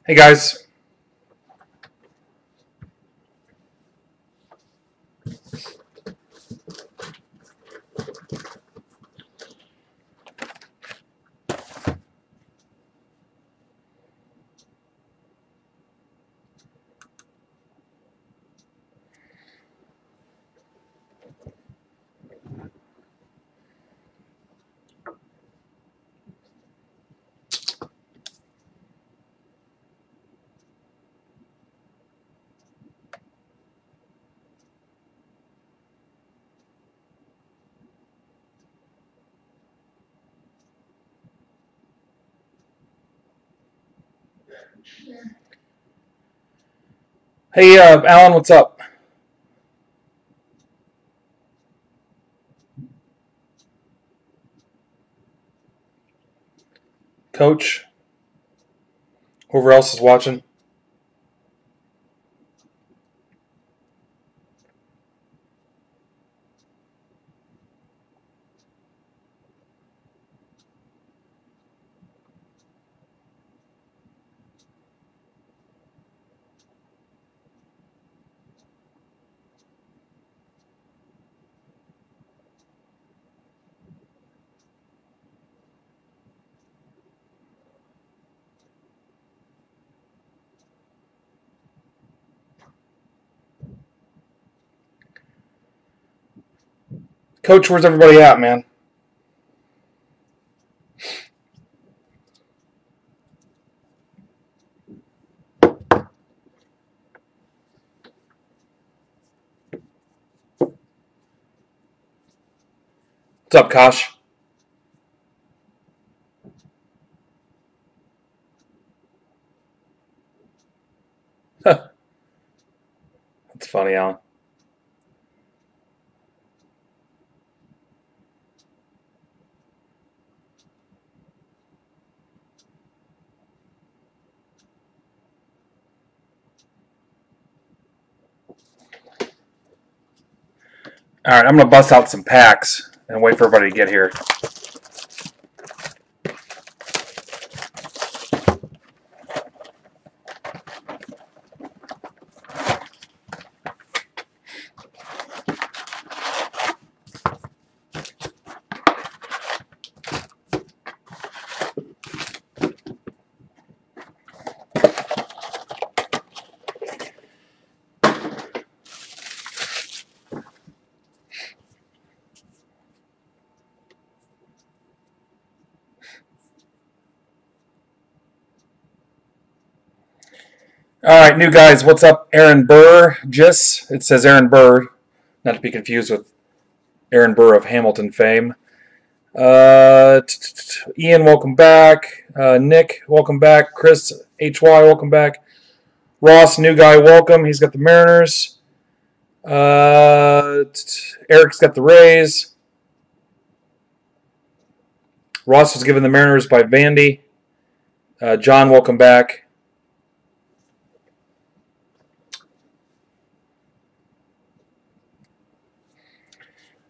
Hey guys. Hey, Alan, what's up? Coach, whoever else is watching. Coach, where's everybody at, man? What's up, Kosh? That's funny, Alan. All right, I'm going to bust out some packs and wait for everybody to get here. All right, new guys, what's up? Aaron Burr, Jis. It says Aaron Burr, not to be confused with Aaron Burr of Hamilton fame. Ian, welcome back. Nick, welcome back. Chris, HY, welcome back. Ross, new guy, welcome. He's got the Mariners. Eric's got the Rays. Ross was given the Mariners by Vandy. John, welcome back.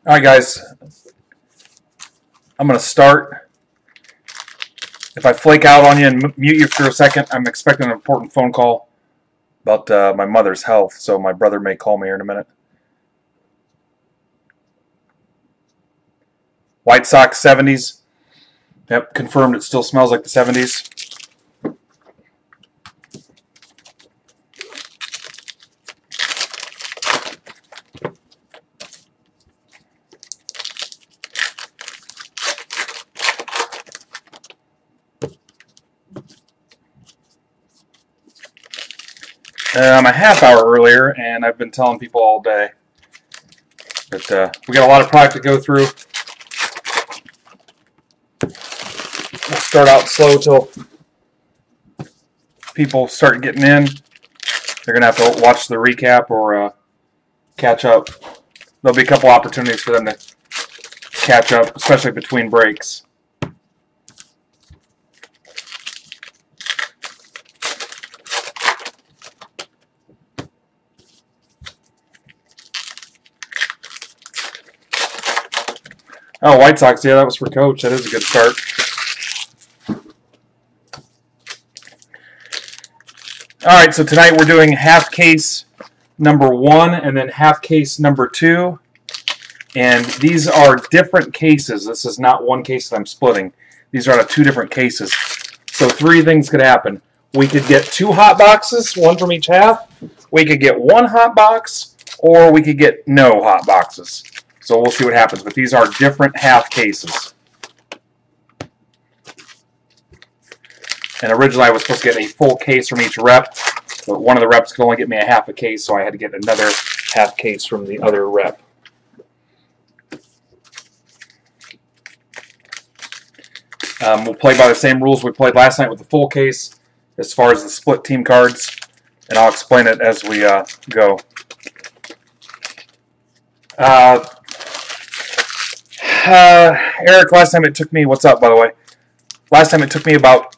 All right, guys. I'm going to start. If I flake out on you and mute you for a second, I'm expecting an important phone call about my mother's health, so my brother may call me here in a minute. White Sox 70s. Yep, confirmed it still smells like the 70s. I'm a half hour earlier, and I've been telling people all day. But we got a lot of product to go through. We'll start out slow till people start getting in. They're going to have to watch the recap or catch up. There'll be a couple opportunities for them to catch up, especially between breaks. Oh, White Sox, yeah, that was for Coach. That is a good start. All right, so tonight we're doing half case number 1 and then half case number 2. And these are different cases. This is not one case that I'm splitting. These are out of 2 different cases. So 3 things could happen. We could get 2 hot boxes, 1 from each half. We could get 1 hot box, or we could get no hot boxes. So we'll see what happens. But these are different half cases. And originally I was supposed to get a full case from each rep, but one of the reps could only get me a half a case, so I had to get another half case from the other rep. We'll play by the same rules we played last night with the full case as far as the split team cards, and I'll explain it as we go. Eric, last time it took me, what's up by the way? Last time it took me about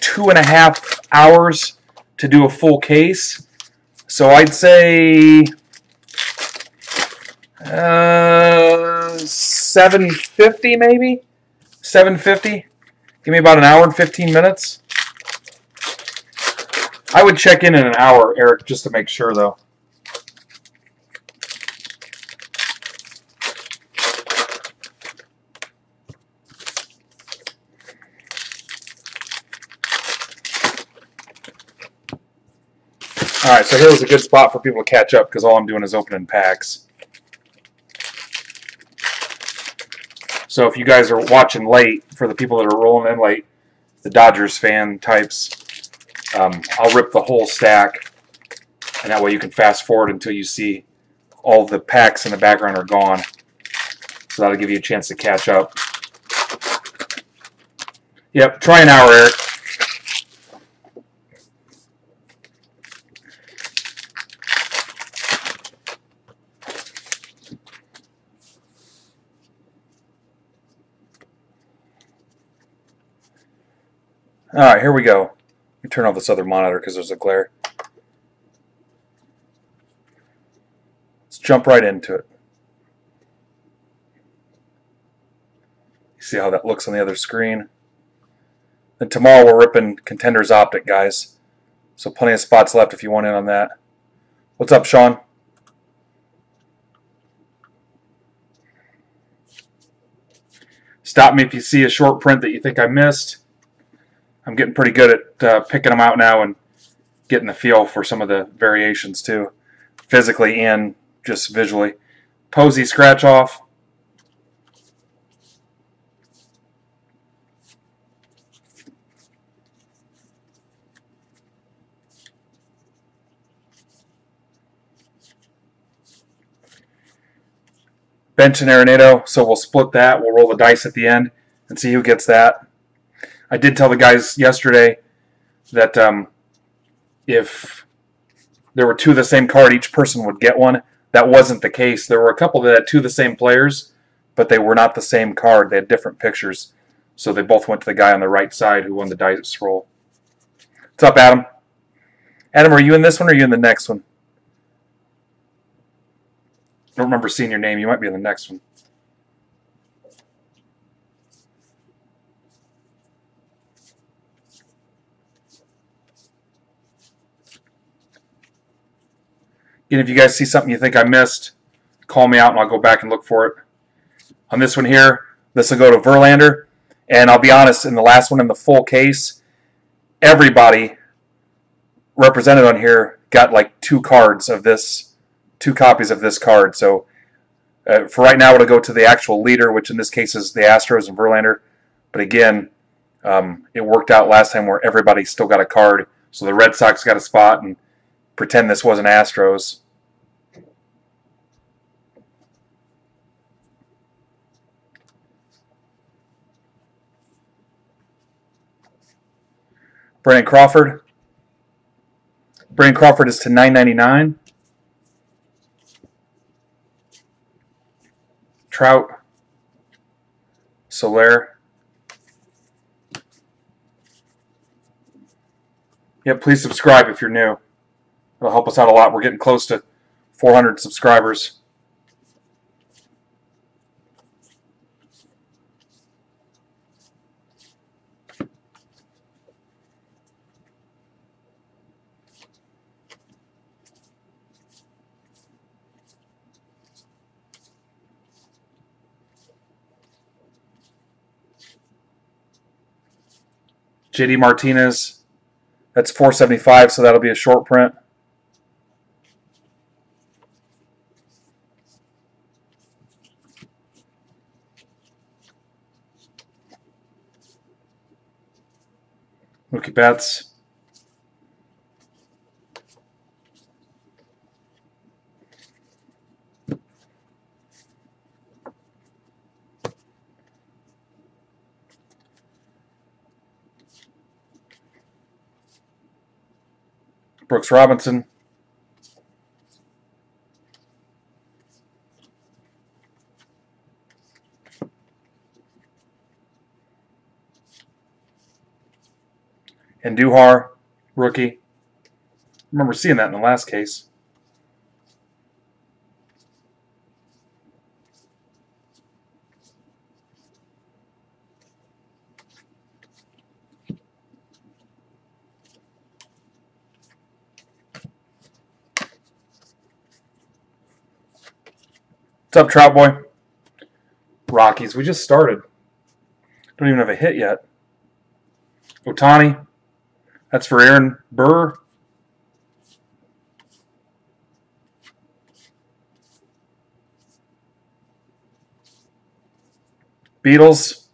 2.5 hours to do a full case. So I'd say 750 maybe? 750? Give me about an hour and 15 minutes. I would check in an hour, Eric, just to make sure though. Alright, so here was a good spot for people to catch up because all I'm doing is opening packs. So if you guys are watching late, for the people that are rolling in late, the Dodgers fan types, I'll rip the whole stack, and that way you can fast forward until you see all the packs in the background are gone. So that'll give you a chance to catch up. Yep, try an hour, Eric. Alright, here we go. Let me turn off this other monitor because there's a glare. Let's jump right into it. See how that looks on the other screen. Then tomorrow we're ripping Contenders Optic, guys. So plenty of spots left if you want in on that. What's up, Sean? Stop me if you see a short print that you think I missed. I'm getting pretty good at picking them out now and getting the feel for some of the variations too, physically and just visually. Posey scratch off. Bench and Arenado, so we'll split that. We'll roll the dice at the end and see who gets that. I did tell the guys yesterday that if there were 2 of the same card, each person would get one. That wasn't the case. There were a couple that had 2 of the same players, but they were not the same card. They had different pictures. So they both went to the guy on the right side who won the dice roll. What's up, Adam? Adam, are you in this one or are you in the next one? I don't remember seeing your name. You might be in the next one. And if you guys see something you think I missed, call me out and I'll go back and look for it. On this one here, this will go to Verlander. And I'll be honest, in the last one in the full case, everybody represented on here got like 2 cards of this, 2 copies of this card. So for right now, it'll go to the actual leader, which in this case is the Astros and Verlander. But again, it worked out last time where everybody still got a card. So the Red Sox got a spot, and pretend this wasn't Astros. Brandon Crawford. Brandon Crawford is to $9.99. Trout. Soler. Yeah, please subscribe if you're new. It'll help us out a lot. We're getting close to 400 subscribers. JD Martinez, that's 475, so that'll be a short print. Mookie Betts. Brooks Robinson. Andujar, rookie. I remember seeing that in the last case. What's up, Trout Boy? Rockies. We just started. Don't even have a hit yet. Ohtani. That's for Aaron Burr. Beatles.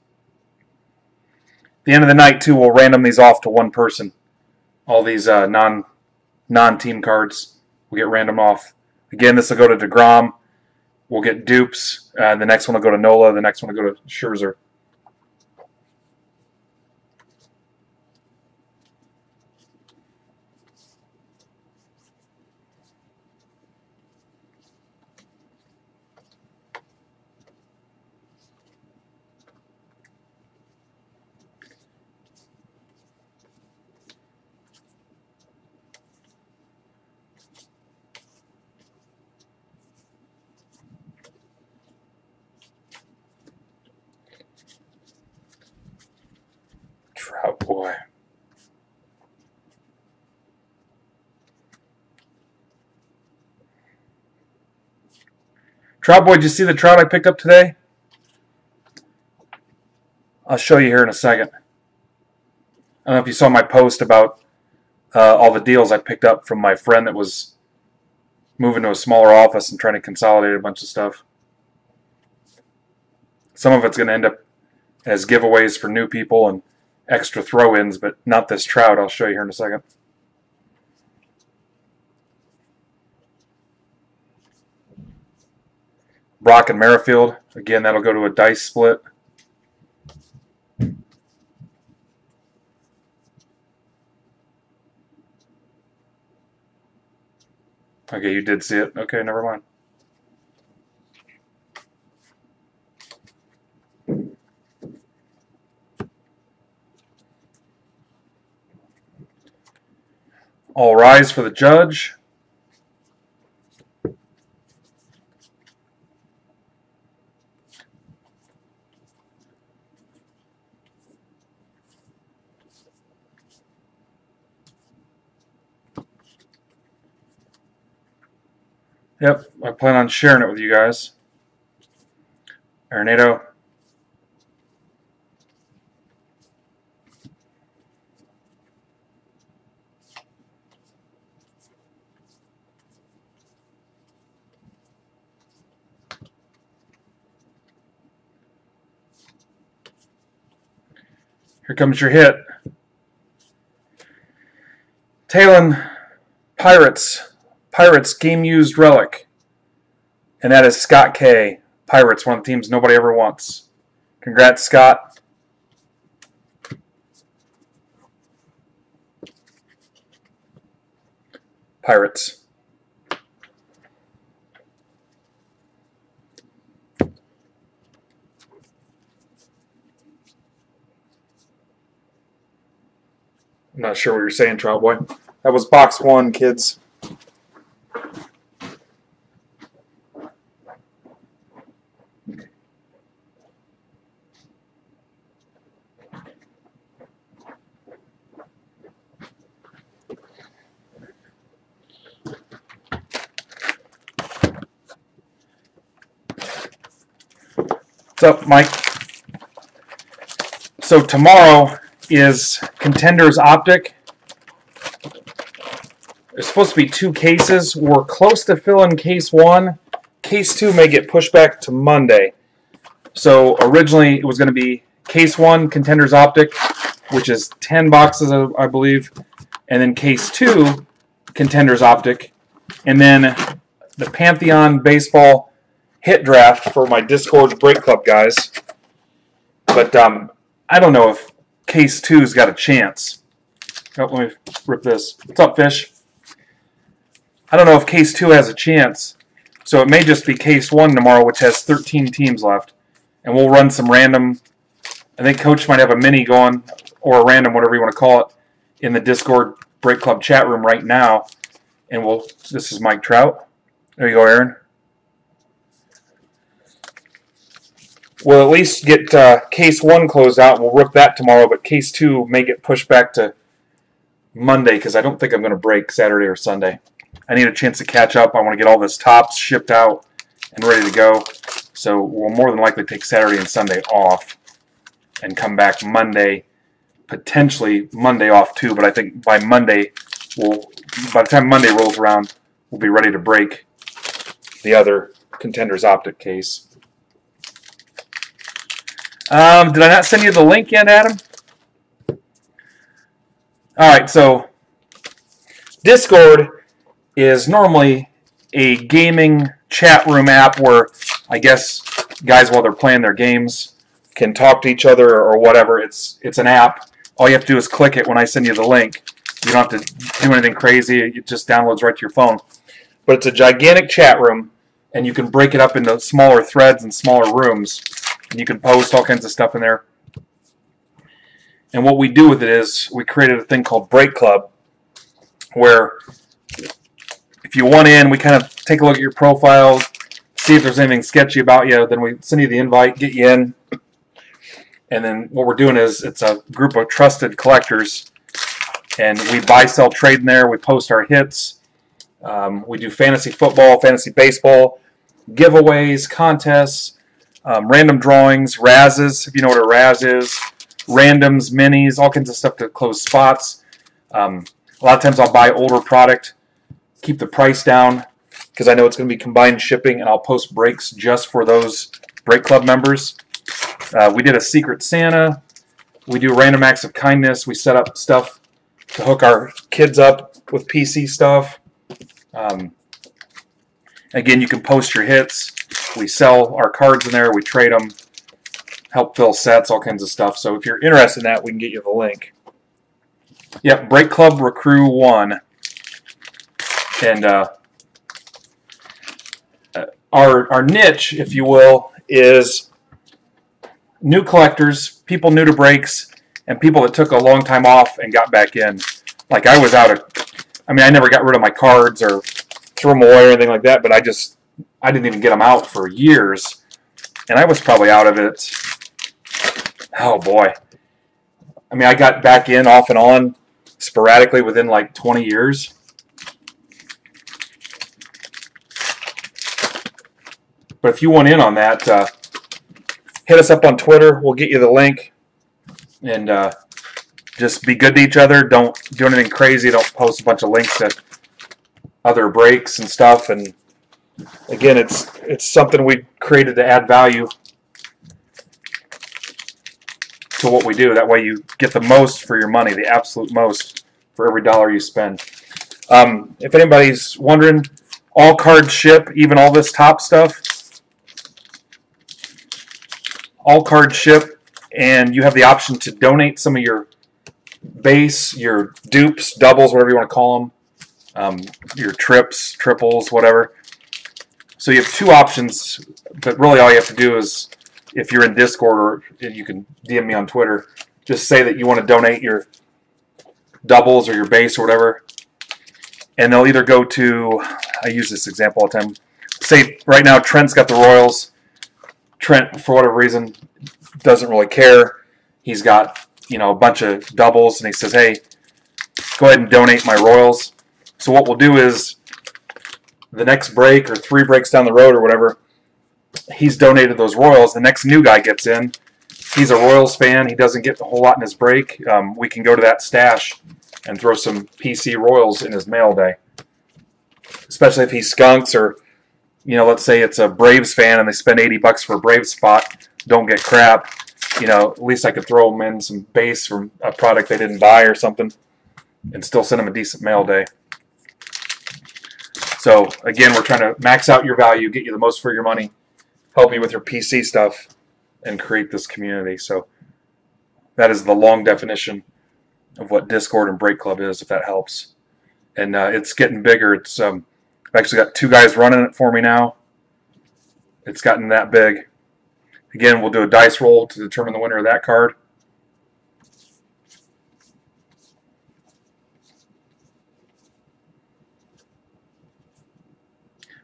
At the end of the night, too, we'll random these off to one person. All these non-team cards will get random off. Again, this will go to DeGrom. We'll get dupes. The next one will go to Nola. The next one will go to Scherzer. Trout Boy. Trout Boy, did you see the trout I picked up today? I'll show you here in a second. I don't know if you saw my post about all the deals I picked up from my friend that was moving to a smaller office and trying to consolidate a bunch of stuff. Some of it's going to end up as giveaways for new people and extra throw-ins, but not this trout. I'll show you here in a second. Brock and Merrifield. Again, that'll go to a dice split. Okay, you did see it. Okay, never mind. All rise for the judge. Yep, I plan on sharing it with you guys. Arenado. Here comes your hit. Talon, Pirates. Pirates game-used relic. And that is Scott K. Pirates, one of the teams nobody ever wants. Congrats, Scott. Pirates. I'm not sure what you're saying, Trout Boy. That was box one, kids. What's up, Mike? So tomorrow is Contenders Optic. There's supposed to be 2 cases. We're close to filling case 1. Case 2 may get pushed back to Monday. So originally it was going to be case 1, Contenders Optic, which is 10 boxes, I believe. And then case 2, Contenders Optic. And then the Pantheon Baseball hit draft for my Discord Break Club guys. But I don't know if case 2's got a chance. Oh, let me rip this. What's up, Fish? I don't know if case 2 has a chance. So it may just be case 1 tomorrow, which has 13 teams left. And we'll run some random. I think Coach might have a mini going, or a random, whatever you want to call it, in the Discord Break Club chat room right now. And this is Mike Trout. There you go, Aaron. We'll at least get case 1 closed out. We'll rip that tomorrow, but case 2 may get pushed back to Monday because I don't think I'm going to break Saturday or Sunday. I need a chance to catch up. I want to get all this tops shipped out and ready to go. So we'll more than likely take Saturday and Sunday off and come back Monday, potentially Monday off too, but I think by Monday, by the time Monday rolls around, we'll be ready to break the other Contenders Optic case. Did I not send you the link yet, Adam? Alright, so Discord is normally a gaming chat room app where I guess guys, while they're playing their games, can talk to each other or whatever. It's an app. All you have to do is click it when I send you the link. You don't have to do anything crazy. It just downloads right to your phone. But it's a gigantic chat room, and you can break it up into smaller threads and smaller rooms. And you can post all kinds of stuff in there. And what we do with it is we created a thing called Break Club, where if you want in, we kind of take a look at your profile, see if there's anything sketchy about you, then we send you the invite, get you in. And then what we're doing is it's a group of trusted collectors, and we buy, sell, trade in there. We post our hits. We do fantasy football, fantasy baseball, giveaways, contests, random drawings, razzes, if you know what a razz is, randoms, minis, all kinds of stuff to close spots. A lot of times I'll buy older product, keep the price down, because I know it's going to be combined shipping, and I'll post breaks just for those Break Club members. We did a Secret Santa. We do random acts of kindness. We set up stuff to hook our kids up with PC stuff. Again, you can post your hits. We sell our cards in there. We trade them, help fill sets, all kinds of stuff. So if you're interested in that, we can get you the link. Yep, Break Club Recruit 1. And our niche, if you will, is new collectors, people new to breaks, and people that took a long time off and got back in. Like I was out of, I never got rid of my cards or threw them away or anything like that, but I didn't even get them out for years. And I was probably out of it, oh boy. I got back in off and on sporadically within like 20 years. But if you want in on that, hit us up on Twitter. We'll get you the link. And just be good to each other. Don't do anything crazy. Don't post a bunch of links to other breaks and stuff. And again, it's something we created to add value to what we do. That way you get the most for your money, the absolute most for every dollar you spend. If anybody's wondering, all cards ship, even all this top stuff. All cards ship, and you have the option to donate some of your base, your dupes, doubles, whatever you want to call them, your trips, triples, whatever. So you have 2 options, but really all you have to do is, if you're in Discord or you can DM me on Twitter, just say that you want to donate your doubles or your base or whatever, and they'll either go to, I use this example all the time, say right now Trent's got the Royals. Trent, for whatever reason, doesn't really care. He's got, a bunch of doubles, and he says, hey, go ahead and donate my Royals. So what we'll do is, the next break or 3 breaks down the road or whatever, he's donated those Royals. The next new guy gets in, he's a Royals fan. He doesn't get a whole lot in his break. We can go to that stash and throw some PC Royals in his mail day. Especially if he skunks or, let's say it's a Braves fan and they spend $80 for a Braves spot, don't get crap. At least I could throw them in some base from a product they didn't buy or something and still send them a decent mail day. So, again, we're trying to max out your value, get you the most for your money, help you with your PC stuff, and create this community. So that is the long definition of what Discord and Break Club is, if that helps. And it's getting bigger. It's I've actually got 2 guys running it for me now. It's gotten that big. Again, we'll do a dice roll to determine the winner of that card.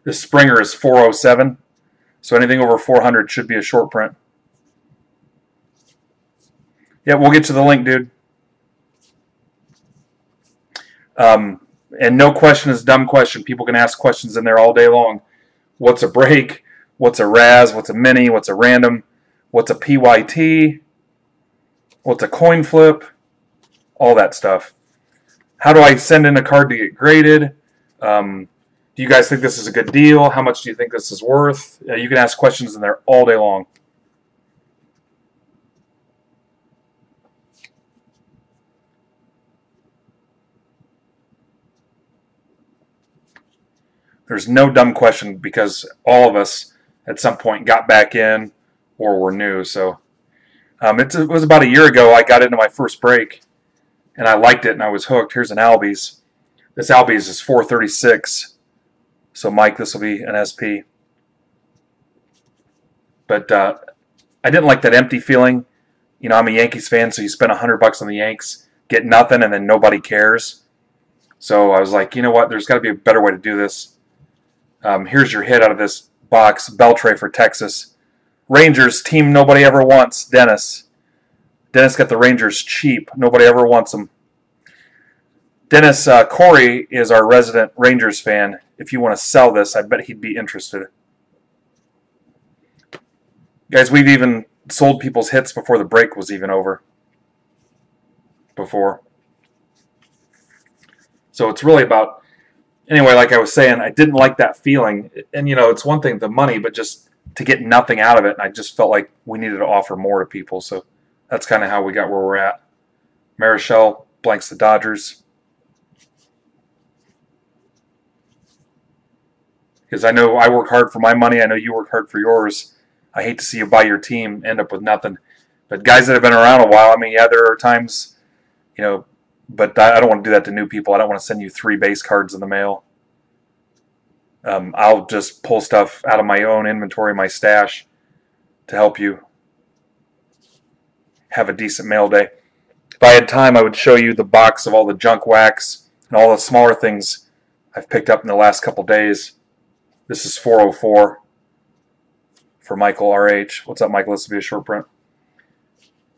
This Springer is 407, so anything over 400 should be a short print. Yeah, we'll get to the link, dude. And no question is a dumb question. People can ask questions in there all day long. What's a break? What's a Raz? What's a mini? What's a random? What's a PYT? What's a coin flip? All that stuff. How do I send in a card to get graded? Do you guys think this is a good deal? How much do you think this is worth? You can ask questions in there all day long. There's no dumb question because all of us at some point got back in or were new. So it was about a year ago I got into my first break and I liked it and I was hooked. Here's an Albies. This Albies is 436. So Mike, this will be an SP. But I didn't like that empty feeling. I'm a Yankees fan, so you spend $100 on the Yanks, get nothing, and then nobody cares. So I was like, you know what? There's got to be a better way to do this. Here's your hit out of this box. Beltre for Texas. Rangers, team nobody ever wants. Dennis. Dennis got the Rangers cheap. Nobody ever wants them. Dennis, Corey is our resident Rangers fan. If you want to sell this, I bet he'd be interested. Guys, we've even sold people's hits before the break was even over. Before. So it's really about... Anyway, like I was saying, I didn't like that feeling. And, it's one thing, the money, but just to get nothing out of it. And I just felt like we needed to offer more to people. So that's kind of how we got where we're at. Marichal blanks the Dodgers. Because I know I work hard for my money. I know you work hard for yours. I hate to see you buy your team, end up with nothing. But guys that have been around a while, there are times, but I don't want to do that to new people. I don't want to send you 3 base cards in the mail. I'll just pull stuff out of my own inventory, my stash, to help you have a decent mail day. If I had time, I would show you the box of all the junk wax and all the smaller things I've picked up in the last couple days. This is 404 for Michael RH. What's up, Michael? This will be a short print.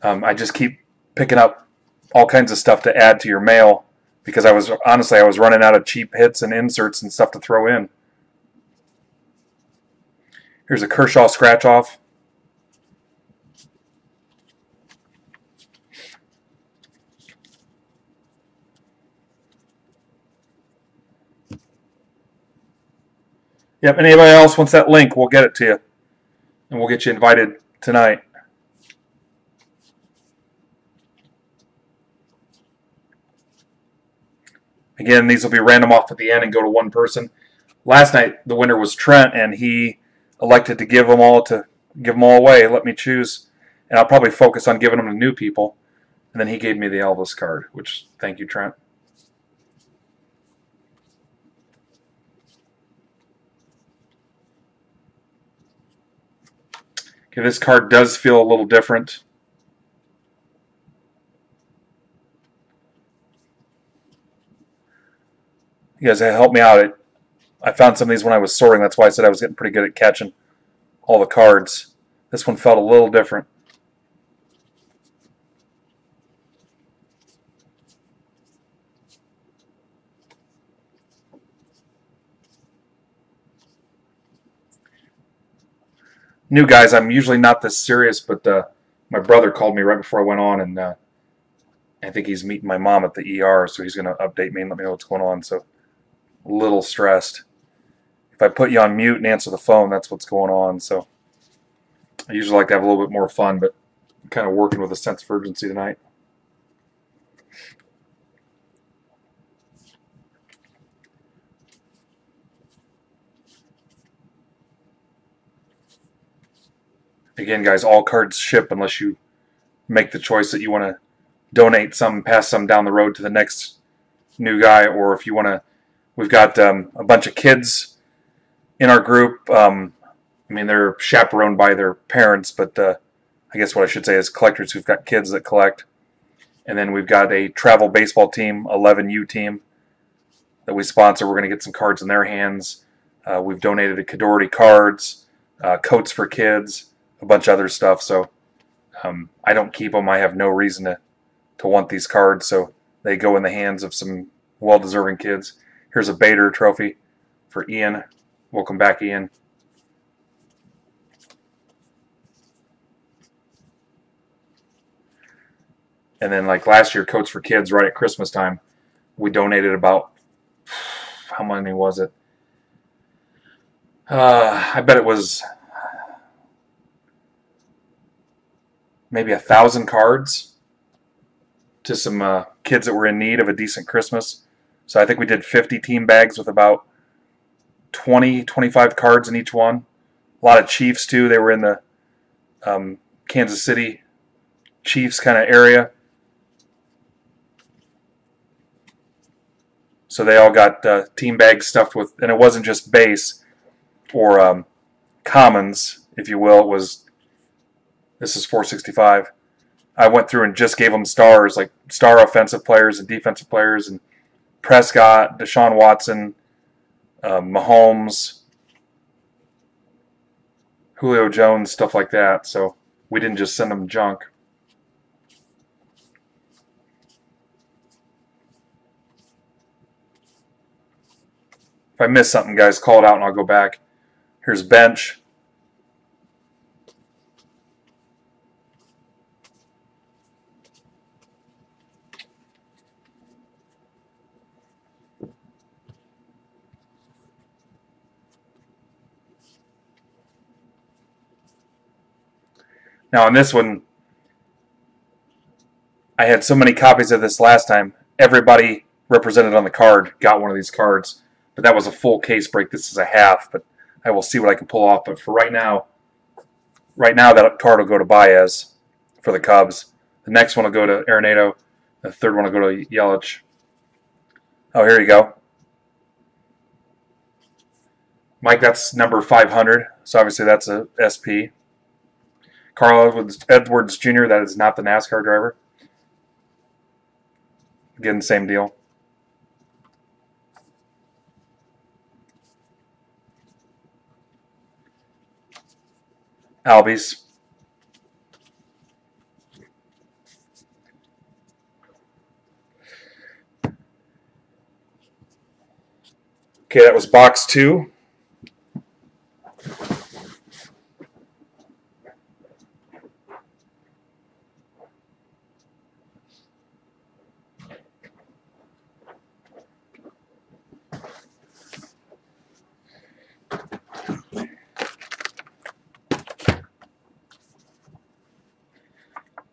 I just keep picking up all kinds of stuff to add to your mail because I was running out of cheap hits and inserts and stuff to throw in. Here's a Kershaw scratch off. Yep, anybody else wants that link, we'll get it to you. And we'll get you invited tonight. Again, these will be random off at the end and go to one person. Last night, the winner was Trent, and he elected to give them all away. Let me choose. And I'll probably focus on giving them to new people. And then he gave me the Elvis card, which, thank you, Trent. Okay, this card does feel a little different. You guys help me out. I found some of these when I was sorting. That's why I said I was getting pretty good at catching all the cards. This one felt a little different. New guys, I'm usually not this serious, but My brother called me right before I went on, and I think he's meeting my mom at the ER, so he's going to update me and let me know what's going on. So a little stressed. If I put you on mute and answer the phone, that's what's going on. So I usually like to have a little bit more fun, but I'm kind of working with a sense of urgency tonight. Again, guys, all cards ship unless you make the choice that you want to donate some, pass some down the road to the next new guy, or if you want to. We've got a bunch of kids in our group. I mean, they're chaperoned by their parents, but I guess what I should say is collectors who've got kids that collect. And then we've got a travel baseball team, 11U team, that we sponsor. We're going to get some cards in their hands. We've donated to Cadority cards, coats for kids, a bunch of other stuff. So I don't keep them. I have no reason to want these cards. So they go in the hands of some well-deserving kids. Here's a Bader trophy for Ian. Welcome back, Ian. And then like last year, Coats for Kids, right at Christmas time, we donated about, how many was it? I bet it was maybe 1,000 cards to some kids that were in need of a decent Christmas. So I think we did 50 team bags with about 20, 25 cards in each one. A lot of Chiefs too. They were in the Kansas City Chiefs kind of area. So they all got team bags stuffed with, and it wasn't just base or commons, if you will. It was, this is 465. I went through and just gave them stars, like star offensive players and defensive players, and Prescott, Deshaun Watson, Mahomes, Julio Jones, stuff like that. So we didn't just send them junk. If I miss something, guys, call it out and I'll go back. Here's bench. Now on this one, I had so many copies of this last time. Everybody represented on the card got one of these cards. But that was a full case break. This is a half, but I will see what I can pull off. But for right now that card will go to Baez for the Cubs. The next one will go to Arenado. The third one will go to Yelich. Oh, here you go. Mike, that's number 500. So obviously that's a SP. Carl Edwards Jr., that is not the NASCAR driver. Again, same deal. Albies. Okay, that was box 2.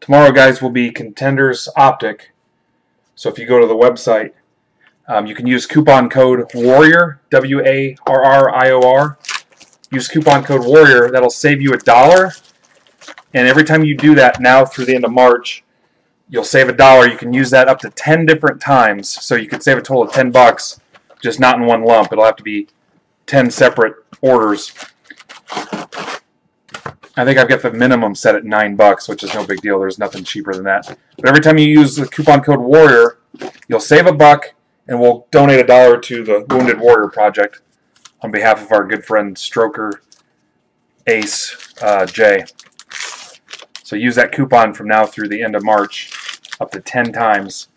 Tomorrow, guys, will be Contenders Optic. So if you go to the website, you can use coupon code WARRIOR, WARRIOR. Use coupon code WARRIOR. That'll save you $1. And every time you do that now through the end of March, you'll save $1. You can use that up to 10 different times. So you could save a total of $10, just not in one lump. It'll have to be 10 separate orders. I think I've got the minimum set at $9, which is no big deal. There's nothing cheaper than that. But every time you use the coupon code WARRIOR, you'll save $1, and we'll donate $1 to the Wounded Warrior Project on behalf of our good friend Stroker Ace J. So use that coupon from now through the end of March, up to 10 times.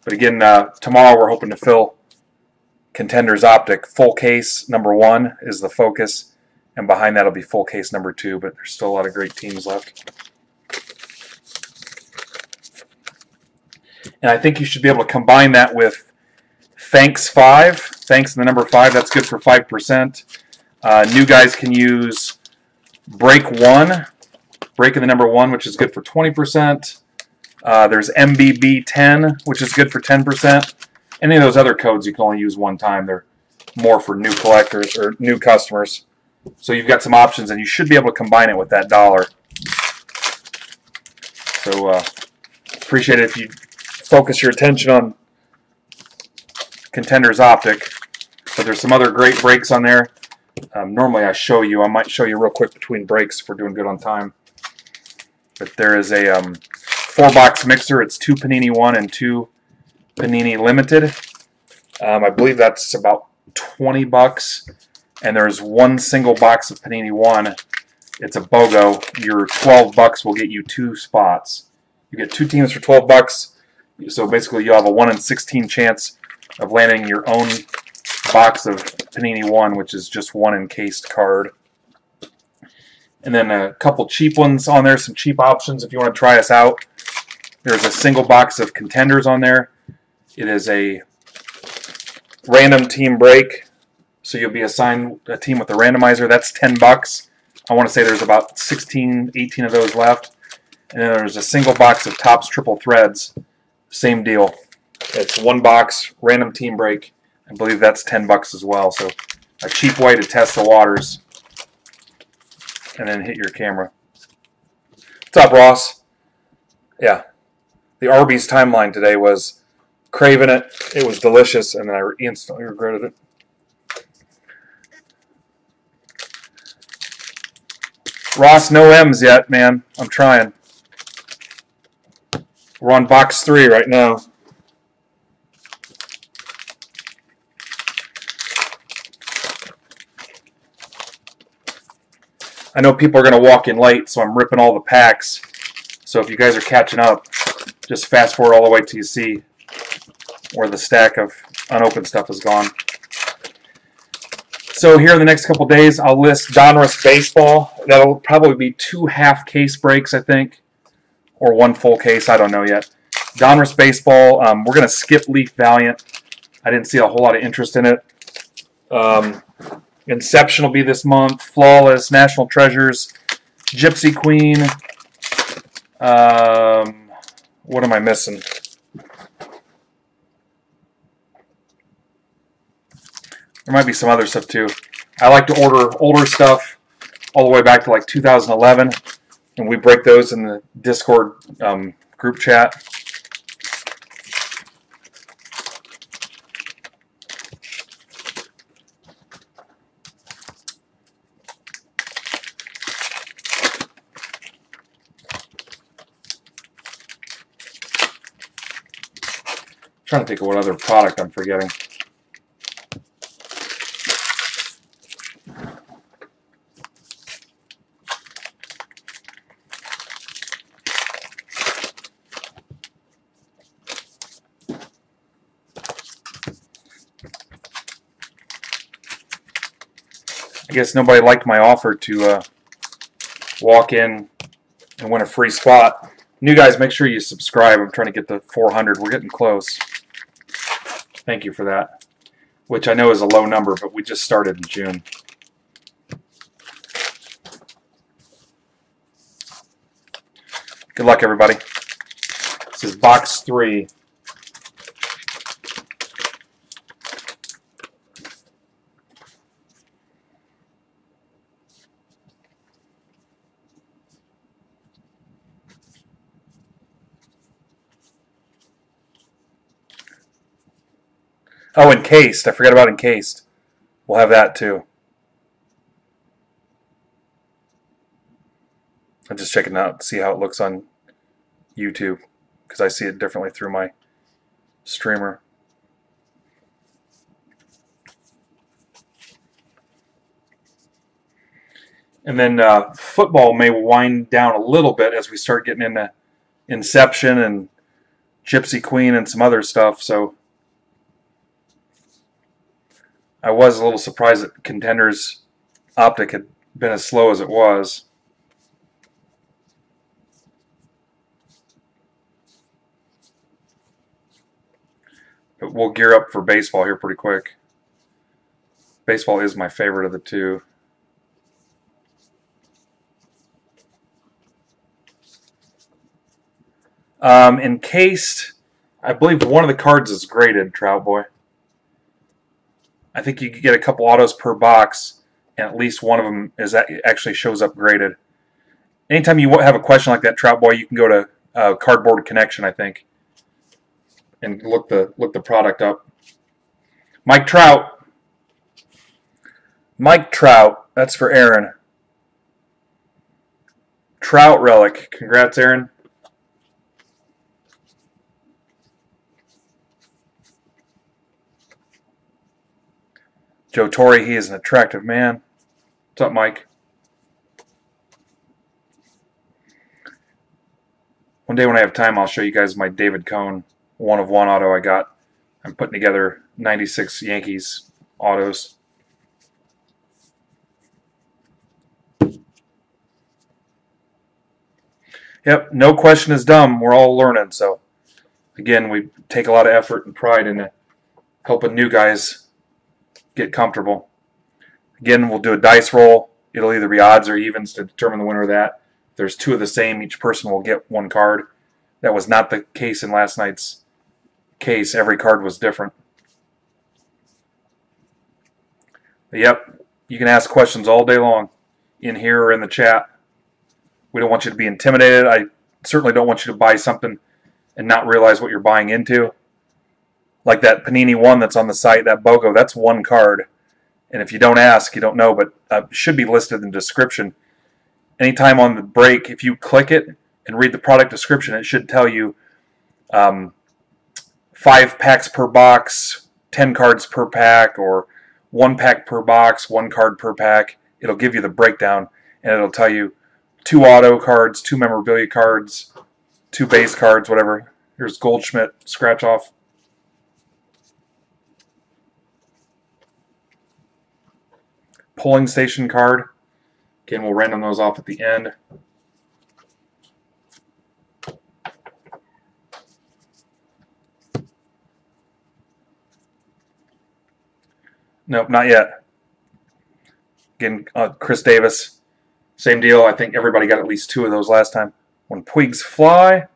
But again, tomorrow we're hoping to fill Contenders Optic. Full case number 1 is the focus. And behind that will be full case number 2, but there's still a lot of great teams left. And I think you should be able to combine that with Thanks 5. Thanks and the number 5, that's good for 5%. New guys can use Break 1. Break in the number 1, which is good for 20%. There's MBB10, which is good for 10%. Any of those other codes you can only use one time. They're more for new collectors or new customers. So you've got some options, and you should be able to combine it with that dollar. So appreciate it if you focus your attention on Contenders Optic. But there's some other great breaks on there. Normally I might show you real quick between breaks if we're doing good on time. But there is a 4-box mixer. It's 2 Panini 1 and 2 Panini Limited. I believe that's about $20. And there's one single box of Panini 1. It's a BOGO. Your $12 will get you 2 spots. You get 2 teams for $12. So basically you'll have a 1 in 16 chance of landing your own box of Panini 1, which is just one encased card. And then a couple cheap ones on there, some cheap options if you want to try us out. There's a single box of Contenders on there. It is a random team break. So you'll be assigned a team with a randomizer. That's $10. I want to say there's about 16, 18 of those left. And then there's a single box of Topps Triple Threads. Same deal. It's 1 box, random team break. I believe that's $10 as well. So a cheap way to test the waters. And then hit your camera. What's up, Ross? Yeah. The Arby's timeline today was craving it. It was delicious, and then I instantly regretted it. Ross, no M's yet, man. I'm trying. We're on box 3 right now. I know people are going to walk in late, so I'm ripping all the packs. So if you guys are catching up, just fast forward all the way till you see where the stack of unopened stuff is gone. So here in the next couple days, I'll list Donruss Baseball. That'll probably be 2 half-case breaks, I think, or 1 full case. I don't know yet. Donruss Baseball, we're going to skip Leaf Valiant. I didn't see a whole lot of interest in it. Inception will be this month. Flawless, National Treasures, Gypsy Queen. What am I missing? There might be some other stuff too. I like to order older stuff all the way back to like 2011, and we break those in the Discord group chat. I'm trying to think of what other product I'm forgetting. I guess nobody liked my offer to walk in and win a free spot. New guys, make sure you subscribe. I'm trying to get to 400. We're getting close. Thank you for that. Which I know is a low number, but we just started in June. Good luck, everybody. This is box 3. Oh, encased. I forgot about encased. We'll have that too. I'm just checking out to see how it looks on YouTube, because I see it differently through my streamer. And then football may wind down a little bit as we start getting into Inception and Gypsy Queen and some other stuff. So I was a little surprised that Contenders Optic had been as slow as it was. But we'll gear up for baseball here pretty quick. Baseball is my favorite of the two. Encased, I believe one of the cards is graded, Trout Boy. I think you could get a couple autos per box, and at least one of them actually shows up graded. Anytime you have a question like that, Trout Boy, you can go to Cardboard Connection, I think, and look the product up. Mike Trout. Mike Trout. That's for Aaron. Trout Relic. Congrats, Aaron. Joe Torre, he is an attractive man. What's up, Mike? One day when I have time, I'll show you guys my David Cone 1/1 auto I got. I'm putting together 96 Yankees autos. Yep, no question is dumb. We're all learning. So, again, we take a lot of effort and pride in helping new guys get comfortable. Again, we'll do a dice roll. It'll either be odds or evens to determine the winner of that. If there's two of the same, each person will get one card. That was not the case in last night's case. Every card was different. But yep, you can ask questions all day long in here or in the chat. We don't want you to be intimidated. I certainly don't want you to buy something and not realize what you're buying into. Like that Panini 1 that's on the site, that BOGO, that's one card. And if you don't ask, you don't know, but it should be listed in the description. Anytime on the break, if you click it and read the product description, it should tell you 5 packs per box, 10 cards per pack, or 1 pack per box, 1 card per pack. It'll give you the breakdown, and it'll tell you 2 auto cards, 2 memorabilia cards, 2 base cards, whatever. Here's Goldschmidt scratch off. Polling station card. Again, we'll random those off at the end. Nope, not yet. Again, Chris Davis. Same deal. I think everybody got at least 2 of those last time. When Puigs fly.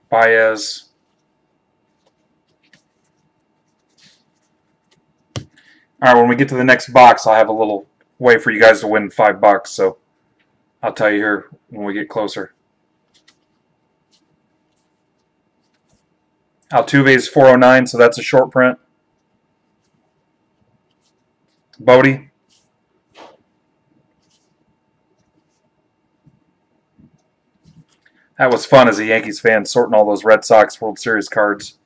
Baez. All right, when we get to the next box, I'll have a little way for you guys to win $5. So I'll tell you here when we get closer. Altuve's 409, so that's a short print. Bodie. That was fun as a Yankees fan, sorting all those Red Sox World Series cards.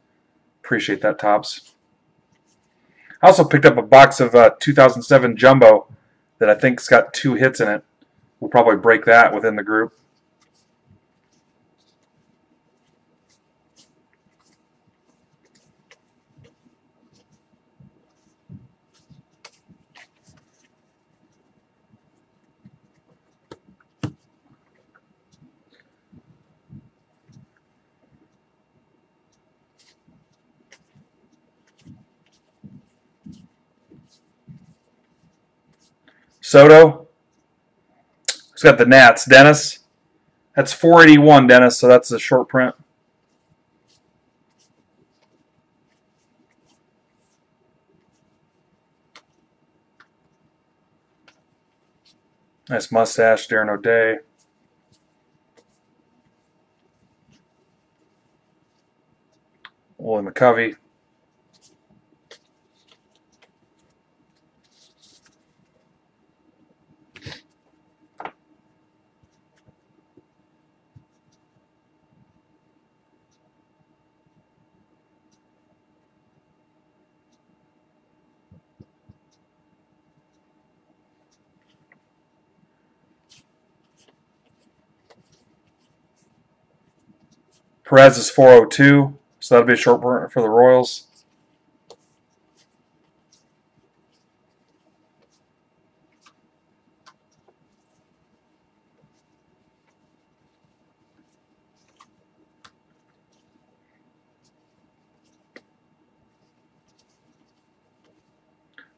Appreciate that, Tops. I also picked up a box of 2007 Jumbo that I think's got 2 hits in it. We'll probably break that within the group. Soto. He's got the Nats. Dennis. That's 481, Dennis, so that's a short print. Nice mustache, Darren O'Day. Willie McCovey. Perez is 402, so that'll be a short burner for the Royals.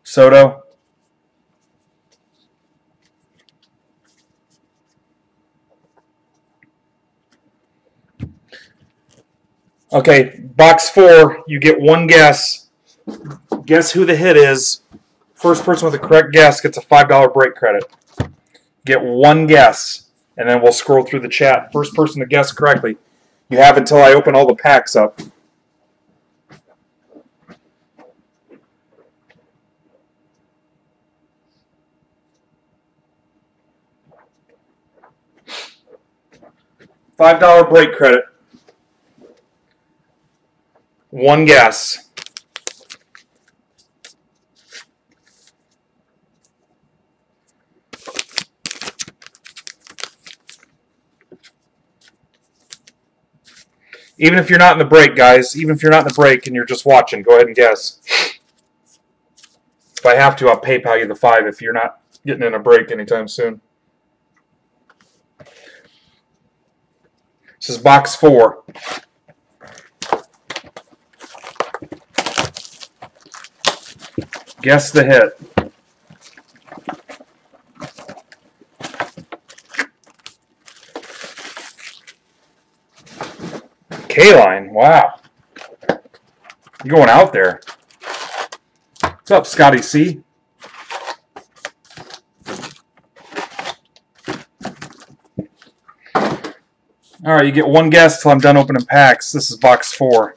Soto. Okay, box 4, you get one guess. Guess who the hit is. First person with the correct guess gets a $5 break credit. Get one guess, and then we'll scroll through the chat. First person to guess correctly. You have until I open all the packs up. $5 break credit. One guess. Even if you're not in the break, guys, even if you're not in the break and you're just watching, go ahead and guess. If I have to, I'll PayPal you the $5 if you're not getting in a break anytime soon. This is box 4. Guess the hit. K-Line, wow. You're going out there. What's up, Scotty C? All right, you get one guess till I'm done opening packs. This is box 4.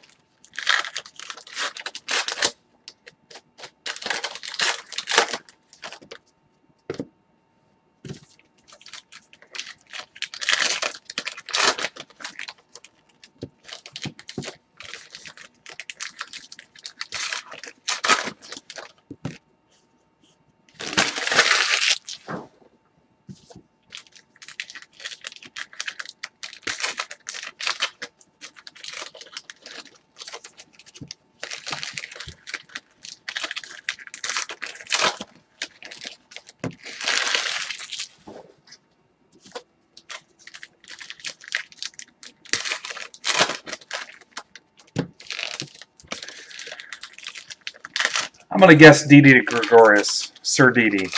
I'm going to guess Didi Gregorius. Sir Didi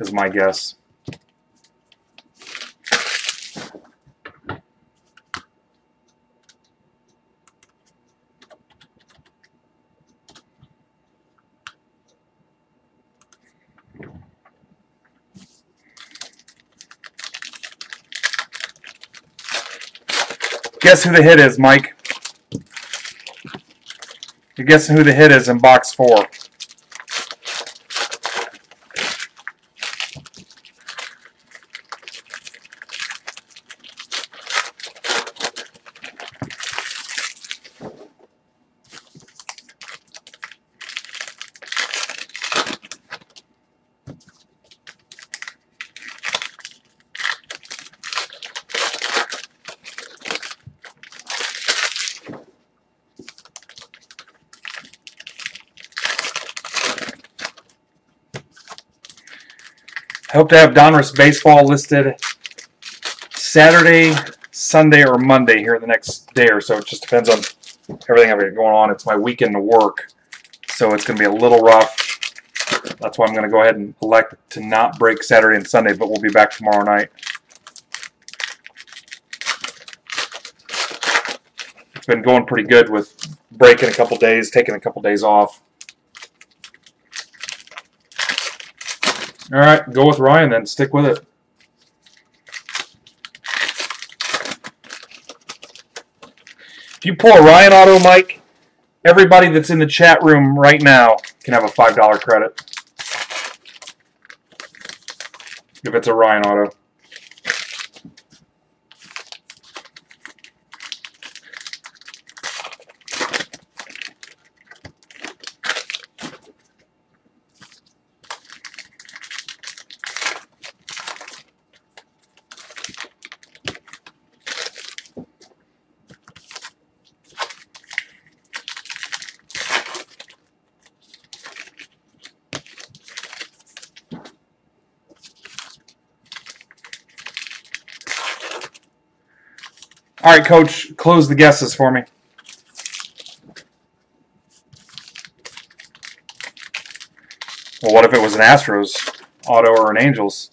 is my guess. Guess who the hit is, Mike? You're guessing who the hit is in box 4. I hope to have Donruss Baseball listed Saturday, Sunday, or Monday here in the next day or so. It just depends on everything I've got going on. It's my weekend to work, so it's going to be a little rough. That's why I'm going to go ahead and elect to not break Saturday and Sunday, but we'll be back tomorrow night. It's been going pretty good with breaking a couple days, taking a couple days off. All right, go with Ryan then. Stick with it. If you pull a Ryan auto, Mike, everybody that's in the chat room right now can have a $5 credit. If it's a Ryan auto. All right, Coach, close the guesses for me. Well, what if it was an Astros auto or an Angels?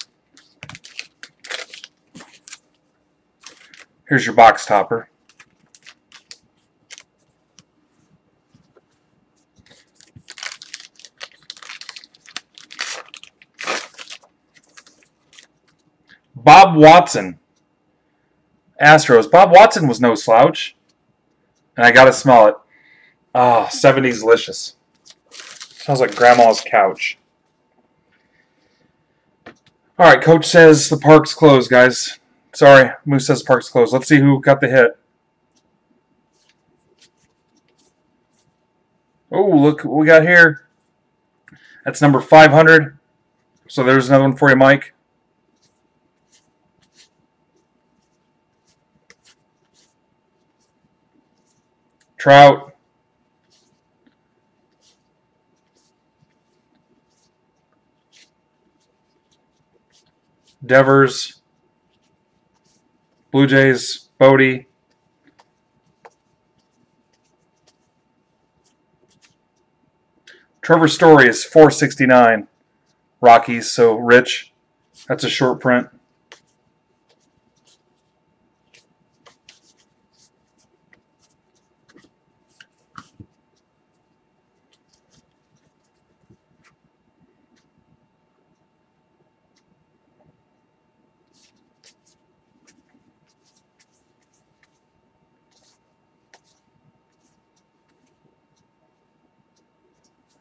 Here's your box topper. Bob Watson. Astros. Bob Watson was no slouch. And I got to smell it. Ah, 70s delicious. Smells like grandma's couch. All right, Coach says the park's closed, guys. Sorry, Moose says park's closed. Let's see who got the hit. Oh, look what we got here. That's number 500. So there's another one for you, Mike. Trout. Devers. Blue Jays. Bodie. Trevor Story is 469. Rockies, so Rich. That's a short print.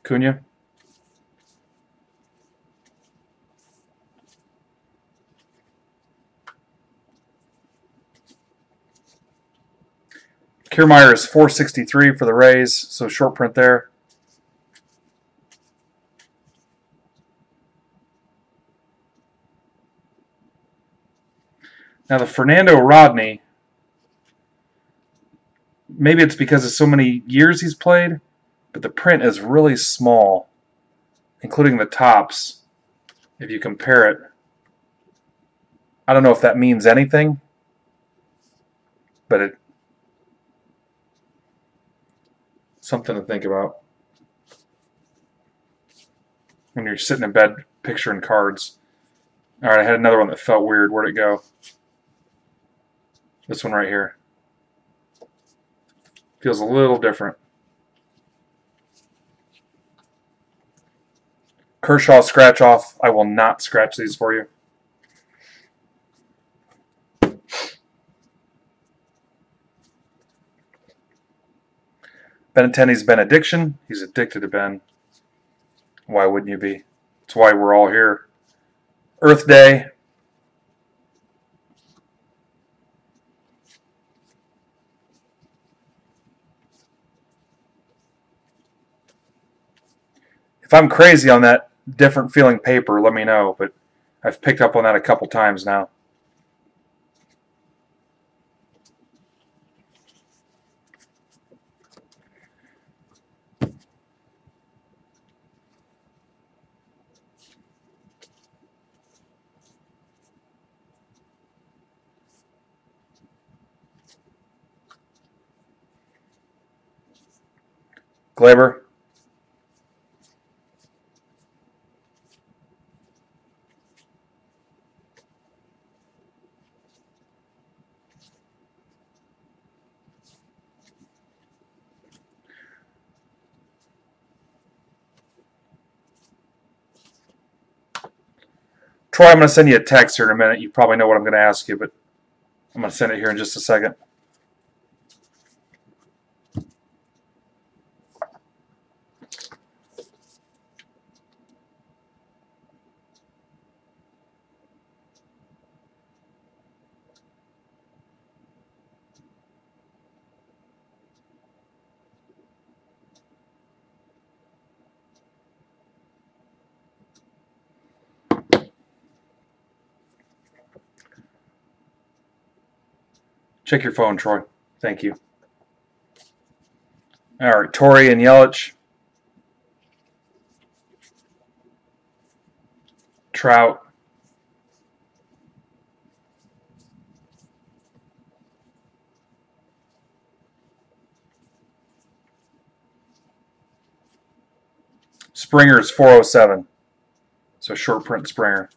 Cunha. Kiermaier is 463 for the Rays, so short print there. Now the Fernando Rodney, maybe it's because of so many years he's played, but the print is really small, including the tops, if you compare it. I don't know if that means anything, but it's something to think about when you're sitting in bed picturing cards. All right, I had another one that felt weird. Where'd it go? This one right here. Feels a little different. Kershaw scratch off. I will not scratch these for you. Benintendi's benediction. He's addicted to Ben. Why wouldn't you be? That's why we're all here. Earth Day. If I'm crazy on that different feeling paper, let me know, but I've picked up on that a couple times now. Glaber. Troy, I'm going to send you a text here in a minute. You probably know what I'm going to ask you, but I'm going to send it here in just a second. Check your phone, Troy. Thank you. All right, Torrey and Yelich. Trout. Springer is 407. So short print Springer.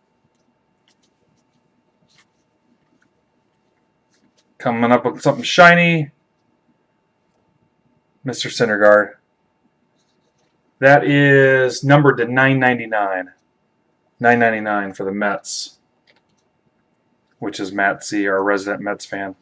Coming up with something shiny. Mr. Syndergaard. That is numbered to 999. 999 for the Mets, which is Matt C., our resident Mets fan.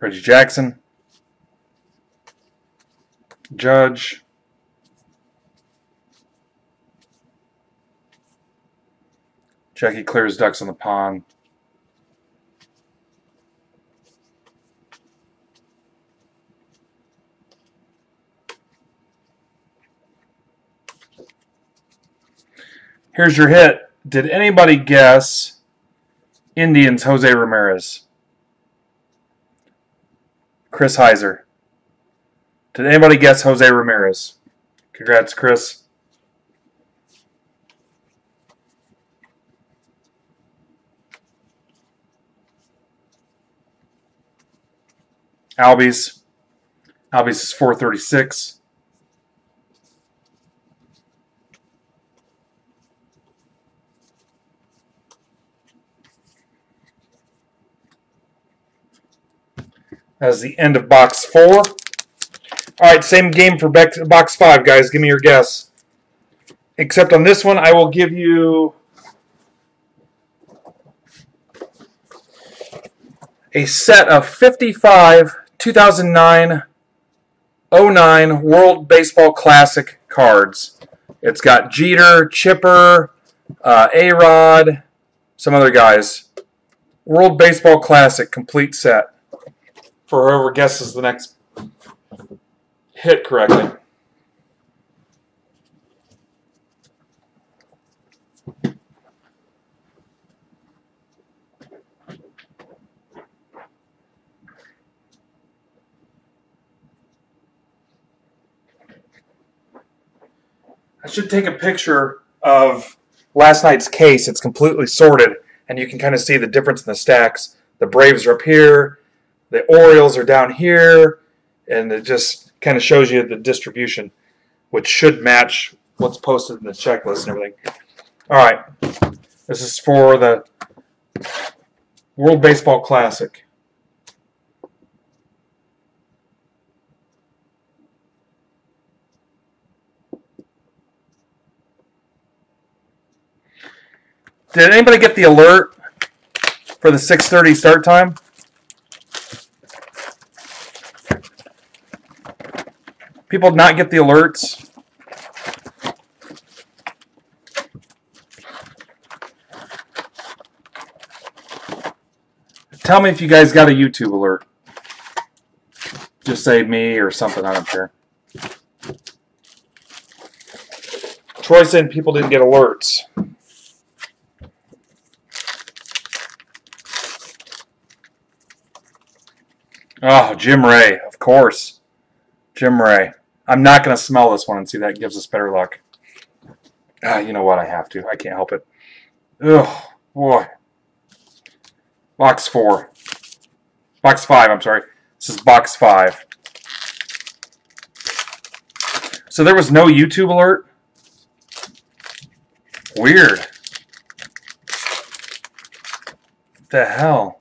Reggie Jackson. Judge. Jackie clears ducks on the pond. Here's your hit. Did anybody guess Indians Jose Ramirez? Chris Heiser. Did anybody guess Jose Ramirez? Congrats, Chris. Albies. Albies is 436. That is the end of box 4. All right, same game for box 5, guys. Give me your guess. Except on this one, I will give you a set of 55 2009-09 World Baseball Classic cards. It's got Jeter, Chipper, A-Rod, some other guys. World Baseball Classic complete set for whoever guesses the next hit correctly. I should take a picture of last night's case. It's completely sorted, and you can kind of see the difference in the stacks. The Braves are up here, the Orioles are down here, and it just kind of shows you the distribution, which should match what's posted in the checklist and everything. All right, this is for the World Baseball Classic. Did anybody get the alert for the 6:30 start time? People not get the alerts? Tell me if you guys got a YouTube alert. Just say me or something, I don't care. Troy said people didn't get alerts. Oh, Jim Ray, of course. Jim Ray. I'm not going to smell this one and see that gives us better luck. You know what? I have to. I can't help it. Ugh, boy. Box 4. Box 5, I'm sorry. This is box 5. So there was no YouTube alert? Weird. What the hell?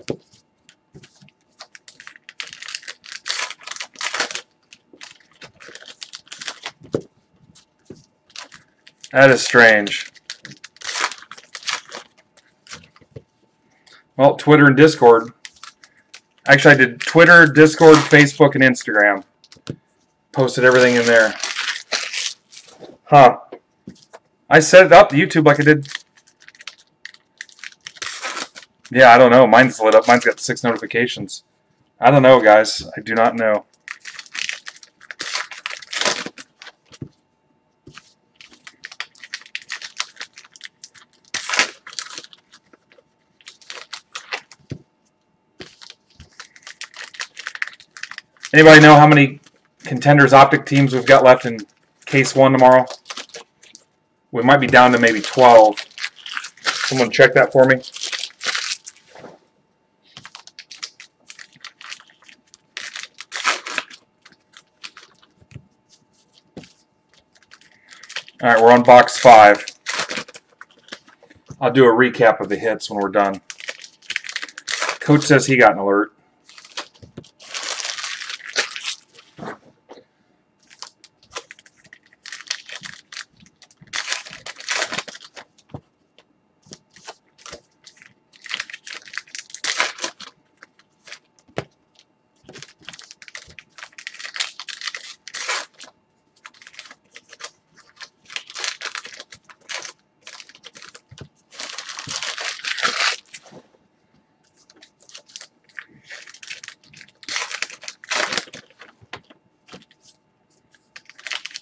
That is strange. Well, Twitter and Discord. Actually, I did Twitter, Discord, Facebook, and Instagram. Posted everything in there. Huh. I set it up to YouTube like I did. Yeah, I don't know. Mine's lit up. Mine's got 6 notifications. I don't know, guys. I do not know. Anybody know how many Contenders Optic teams we've got left in Case 1 tomorrow? We might be down to maybe 12. Someone check that for me. All right, we're on box 5. I'll do a recap of the hits when we're done. Coach says he got an alert.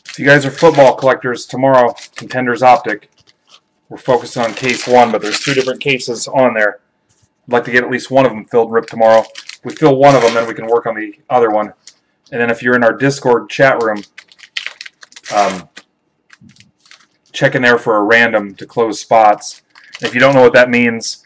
If you guys are football collectors, tomorrow, Contenders Optic, we're focused on case 1, but there's 2 different cases on there. I'd like to get at least one of them filled and ripped tomorrow. If we fill one of them, then we can work on the other one. And then if you're in our Discord chat room, check in there for a random to close spots. And if you don't know what that means,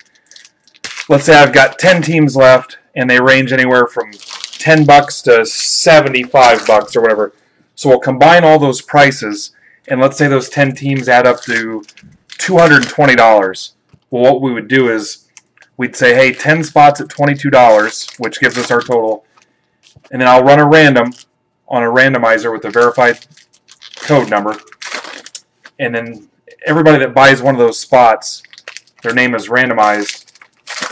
let's say I've got 10 teams left, and they range anywhere from $10 to $75 or whatever. So we'll combine all those prices, and let's say those 10 teams add up to $220. Well, what we would do is we'd say, hey, 10 spots at $22, which gives us our total, and then I'll run a random on a randomizer with a verified code number, and then everybody that buys one of those spots, their name is randomized,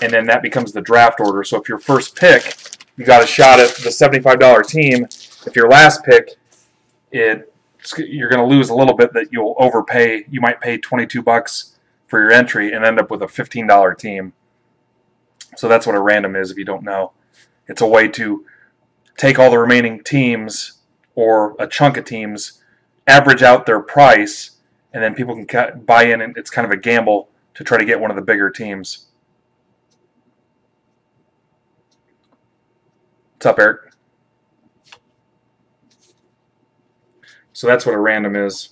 and then that becomes the draft order. So if your first pick, you got a shot at the $75 team. If your last pick, you're going to lose a little bit that you'll overpay. You might pay $22 for your entry and end up with a $15 team. So that's what a random is if you don't know. It's a way to take all the remaining teams or a chunk of teams, average out their price, and then people can buy in, and it's kind of a gamble to try to get one of the bigger teams. What's up, Eric? So that's what a random is.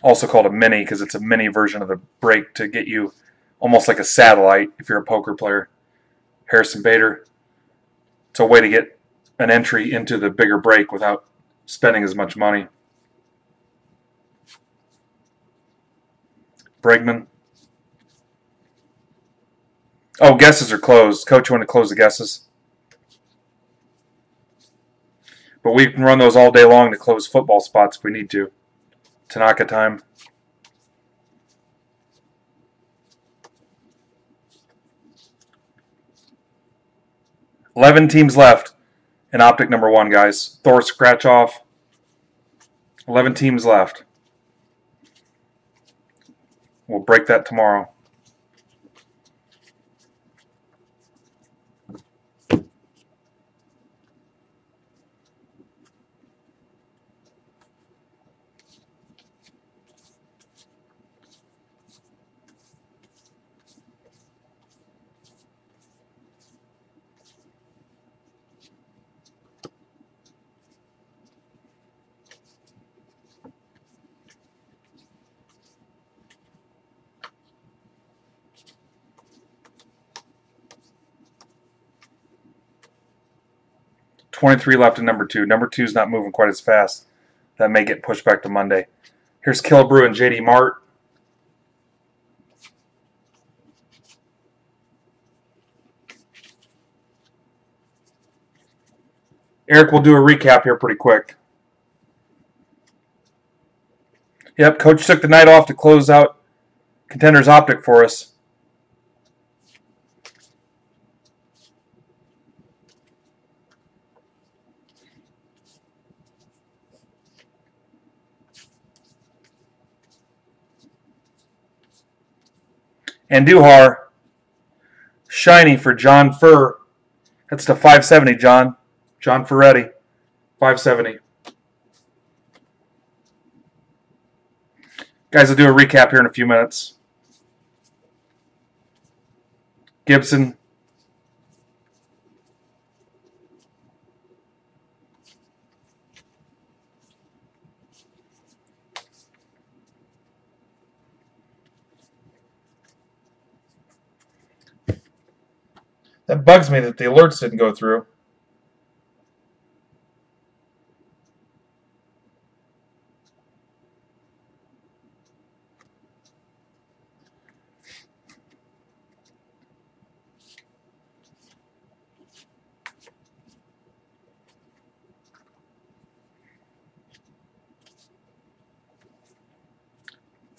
Also called a mini because it's a mini version of the break to get you almost like a satellite if you're a poker player. Harrison Bader. It's a way to get an entry into the bigger break without spending as much money. Bregman. Oh, guesses are closed. Coach, you want to close the guesses? But we can run those all day long to close football spots if we need to. Tanaka time. $11 teams left in Optic number 1, guys. Thor scratch off. 11 teams left. We'll break that tomorrow. $23 left in number 2. Number 2 is not moving quite as fast. That may get pushed back to Monday. Here's Killebrew and JD Mart. Eric will do a recap here pretty quick. Yep, Coach took the night off to close out Contenders Optic for us. And Duhar, shiny for John Furr. That's to 570, John. John Ferretti, 570. Guys, I'll do a recap here in a few minutes. Gibson. That bugs me that the alerts didn't go through.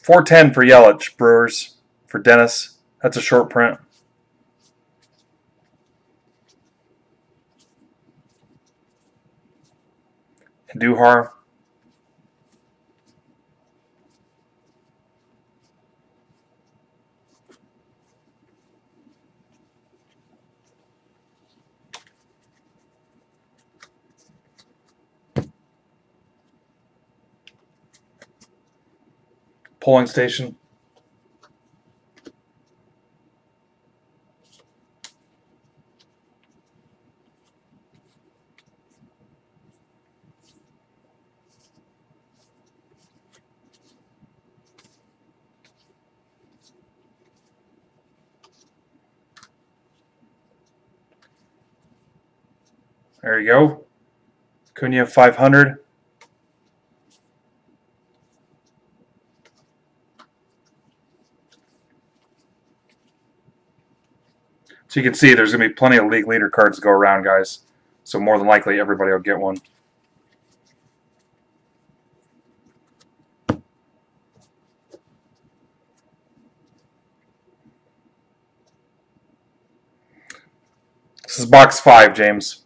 $4.10 for Yelich, Brewers, for Dennis. That's a short print. And Duhar. Polling station. There you go. Cunha 500. So you can see there's going to be plenty of league leader cards to go around, guys. So more than likely everybody will get one. This is box 5, James.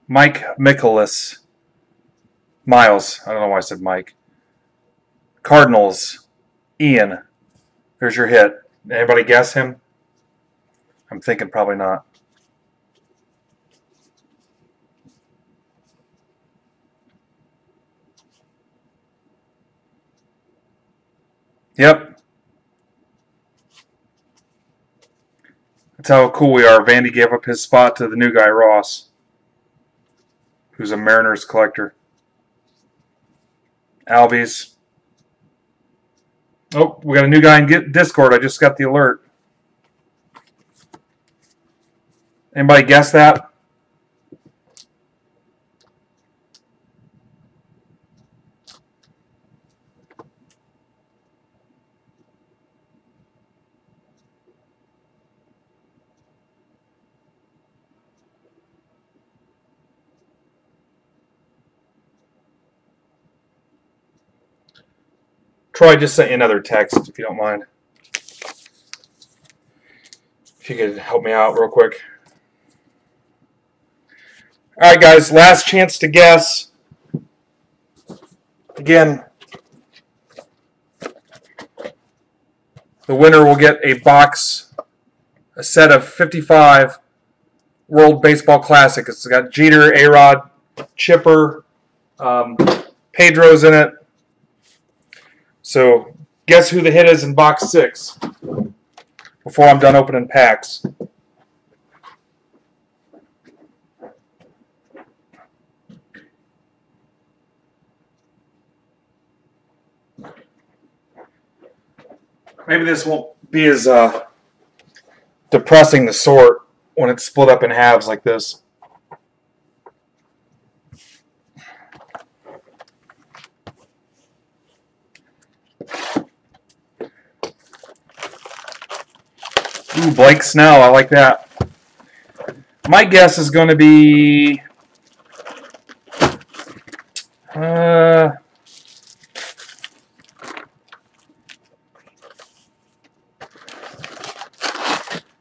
Mike Mikolas. Miles. I don't know why I said Mike. Cardinals. Ian. There's your hit. Anybody guess him? I'm thinking probably not. Yep. That's how cool we are. Vandy gave up his spot to the new guy, Ross, who's a Mariners collector. Albies. Oh, we got a new guy in Discord. I just got the alert. Anybody guess that? Troy just sent you another text, if you don't mind. If you could help me out real quick. All right, guys, last chance to guess. Again, the winner will get a box, a set of 55 World Baseball Classic. It's got Jeter, A-Rod, Chipper, Pedro's in it. So guess who the hit is in box 6 before I'm done opening packs. Maybe this won't be as depressing to sort when it's split up in halves like this. Ooh, Blake Snell, I like that. My guess is going to be... I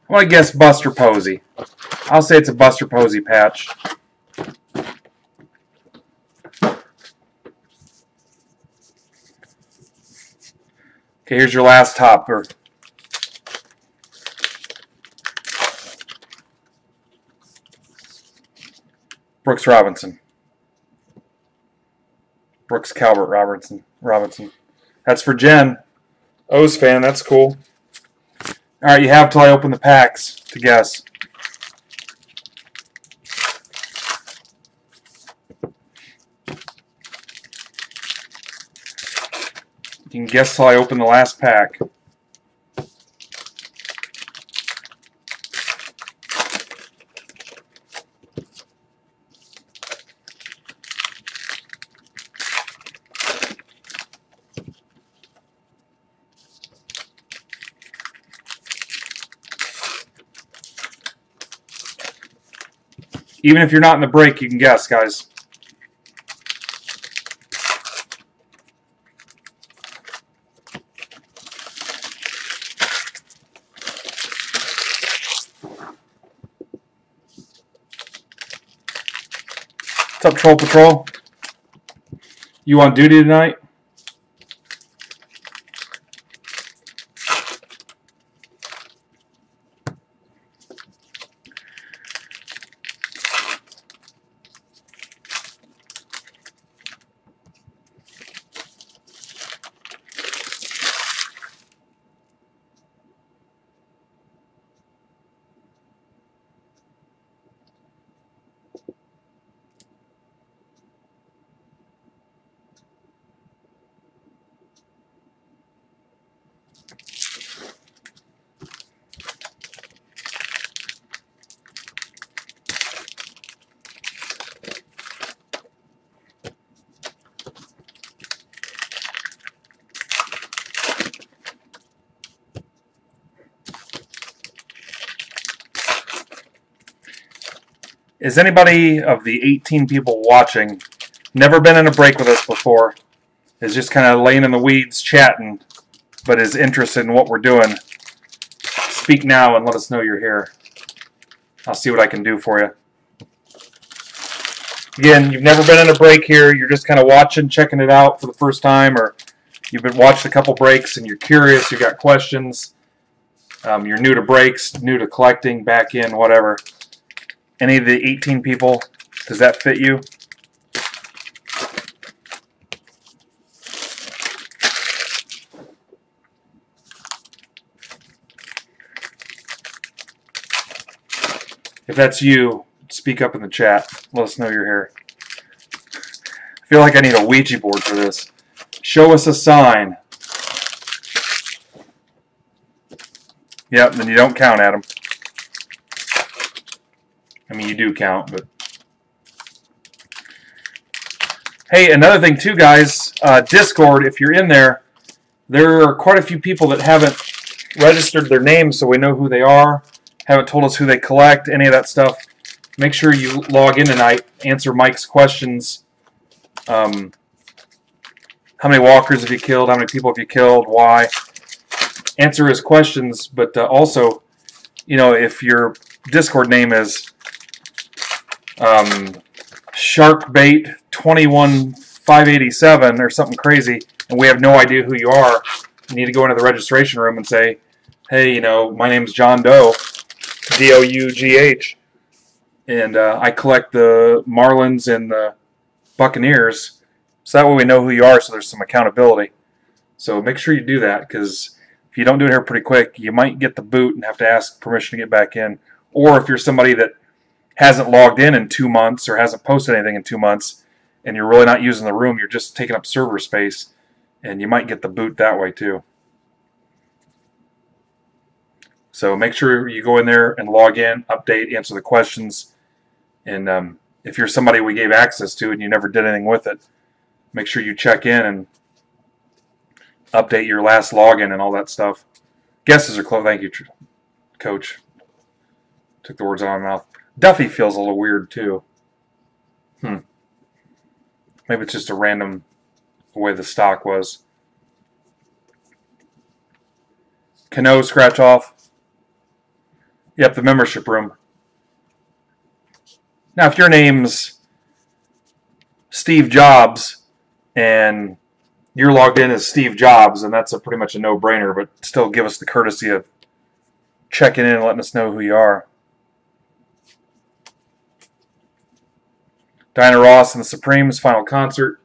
want to guess Buster Posey. I'll say it's a Buster Posey patch. Okay, here's your last topper. Brooks Robinson. Brooks Calvert Robinson. That's for Jen. O's fan, that's cool. Alright, you have till I open the packs to guess. can guess till I open the last pack. Even if you're not in the break, you can guess, guys. What's up, Troll Patrol? You on duty tonight? Is anybody of the 18 people watching never been in a break with us before? Is just kind of laying in the weeds chatting, but is interested in what we're doing? Speak now and let us know you're here. I'll see what I can do for you. Again, you've never been in a break here. You're just kind of watching, checking it out for the first time, or you've been watched a couple breaks and you're curious, you got questions. You're new to breaks, new to collecting, back in, whatever. Any of the 18 people, does that fit you? If that's you, speak up in the chat. Let us know you're here. I feel like I need a Ouija board for this. Show us a sign. Yep, then you don't count, Adam. I mean, you do count, but... Hey, another thing too, guys. Discord, if you're in there, there are quite a few people that haven't registered their names so we know who they are, haven't told us who they collect, any of that stuff. Make sure you log in tonight, answer Mike's questions. How many walkers have you killed? How many people have you killed? Why? Answer his questions, but also, you know, if your Discord name is Sharkbait 21587 or something crazy, and we have no idea who you are, you need to go into the registration room and say, hey, you know, my name's John Doe, D-O-U-G-H, and I collect the Marlins and the Buccaneers, so that way we know who you are, so there's some accountability. So make sure you do that, because if you don't do it here pretty quick, you might get the boot and have to ask permission to get back in. Or if you're somebody that hasn't logged in 2 months or hasn't posted anything in 2 months, and you're really not using the room, you're just taking up server space, and you might get the boot that way too. So make sure you go in there and log in, update, answer the questions, and if you're somebody we gave access to and you never did anything with it, make sure you check in and update your last login and all that stuff. Guesses are closed. Thank you, Coach. Took the words out of my mouth. Duffy feels a little weird too. Maybe it's just a random way the stock was. Cano scratch off. Yep, the membership room. Now, if your name's Steve Jobs and you're logged in as Steve Jobs, and that's pretty much a no-brainer, but still give us the courtesy of checking in and letting us know who you are. Diana Ross and the Supremes final concert.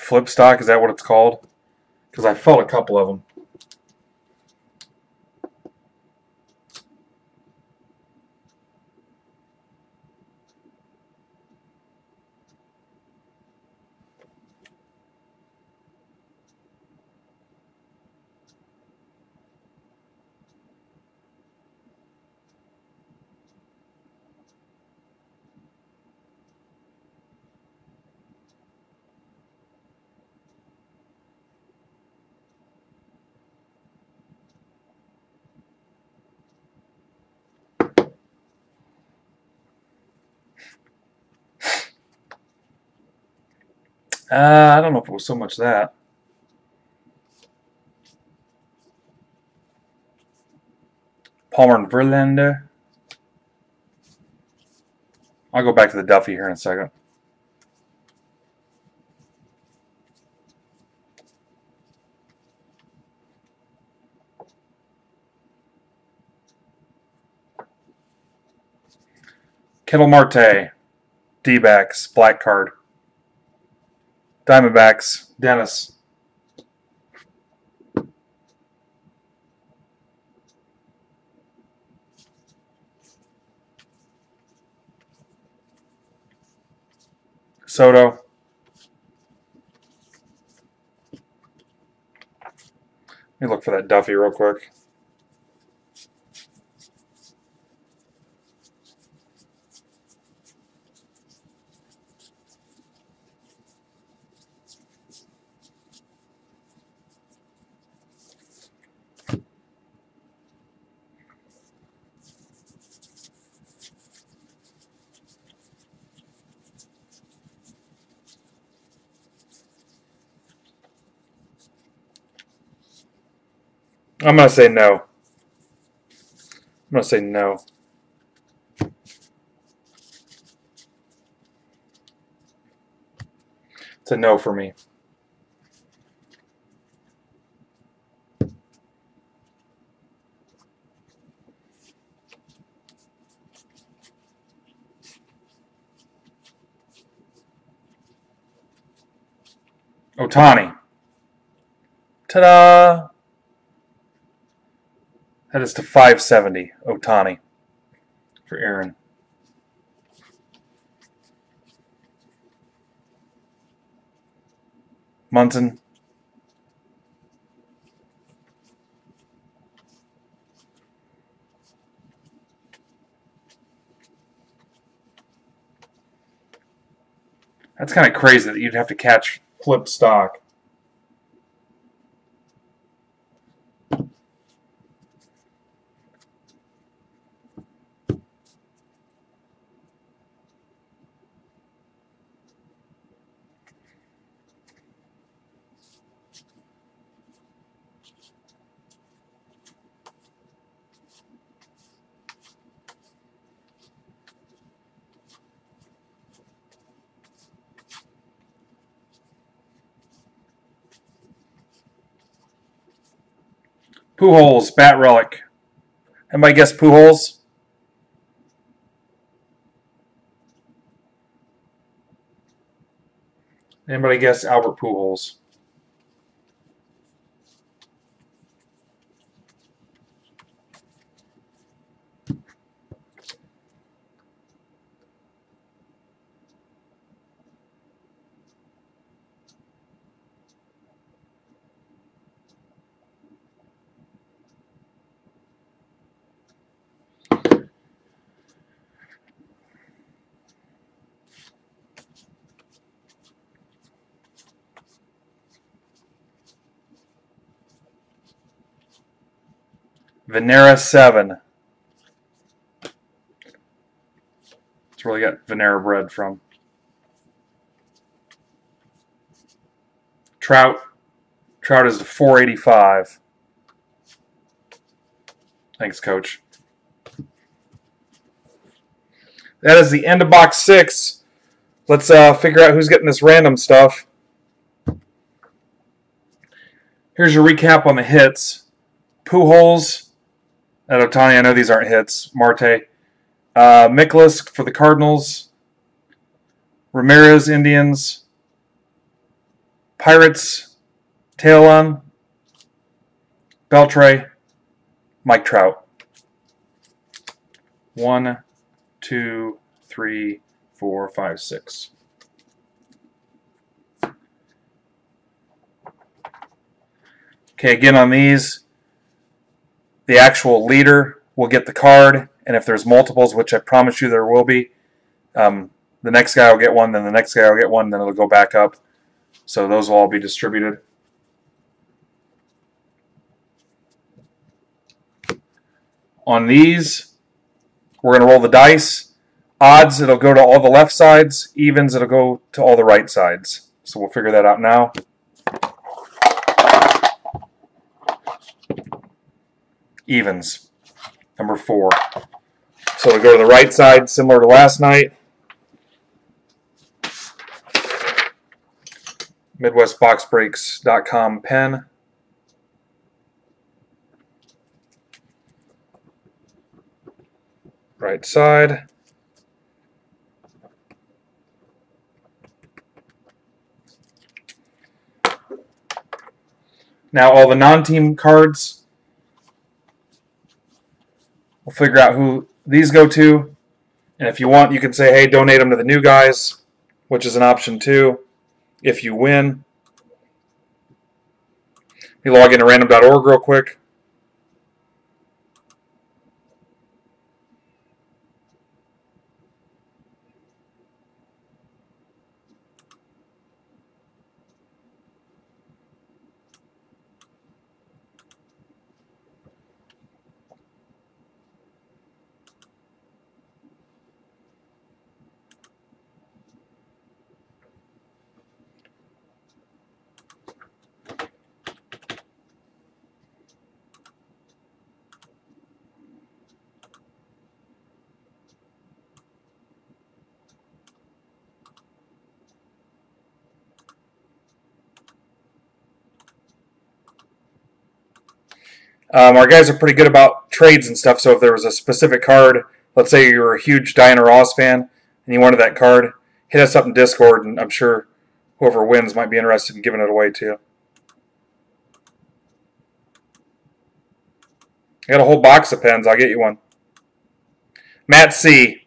Flip stock, is that what it's called? Because I felt a couple of them. I don't know if it was so much that. Palmer and Verlander. I'll go back to the Duffy here in a second. Kettle Marte. D-backs. Black card. Diamondbacks. Dennis. Soto. Let me look for that Duffy real quick. I'm going to say no. I'm going to say no. It's a no for me. Ohtani. Ta-da! That is to 570. Ohtani for Aaron. Munson. That's kind of crazy that you'd have to catch flip stock. Pujols, bat relic. Anybody guess Pujols? Anybody guess Albert Pujols? Venera 7. That's where we got Venera bread from. Trout. Trout is the 485. Thanks, Coach. That is the end of box 6. Let's figure out who's getting this random stuff. Here's your recap on the hits. Pujols and Ohtani. I know these aren't hits. Marte. Mikolas for the Cardinals. Ramirez, Indians. Pirates, Taillon, Beltre, Mike Trout. 1, 2, 3, 4, 5, 6. Okay, again on these, the actual leader will get the card, and if there's multiples, which I promise you there will be, the next guy will get one, then the next guy will get one, then it'll go back up. So those will all be distributed. On these, we're going to roll the dice. Odds, it'll go to all the left sides. Evens, it'll go to all the right sides. So we'll figure that out now. Evens, number 4. So it'll go to the right side, similar to last night. MidwestBoxBreaks.com pen. Right side. Now all the non-team cards, we'll figure out who these go to. And if you want, you can say, hey, donate them to the new guys, which is an option too. If you win. Let me log into random.org real quick. Our guys are pretty good about trades and stuff, so if there was a specific card, let's say you're a huge Diana Ross fan and you wanted that card, hit us up in Discord, and I'm sure whoever wins might be interested in giving it away too. I got a whole box of pens. I'll get you one. Matt C.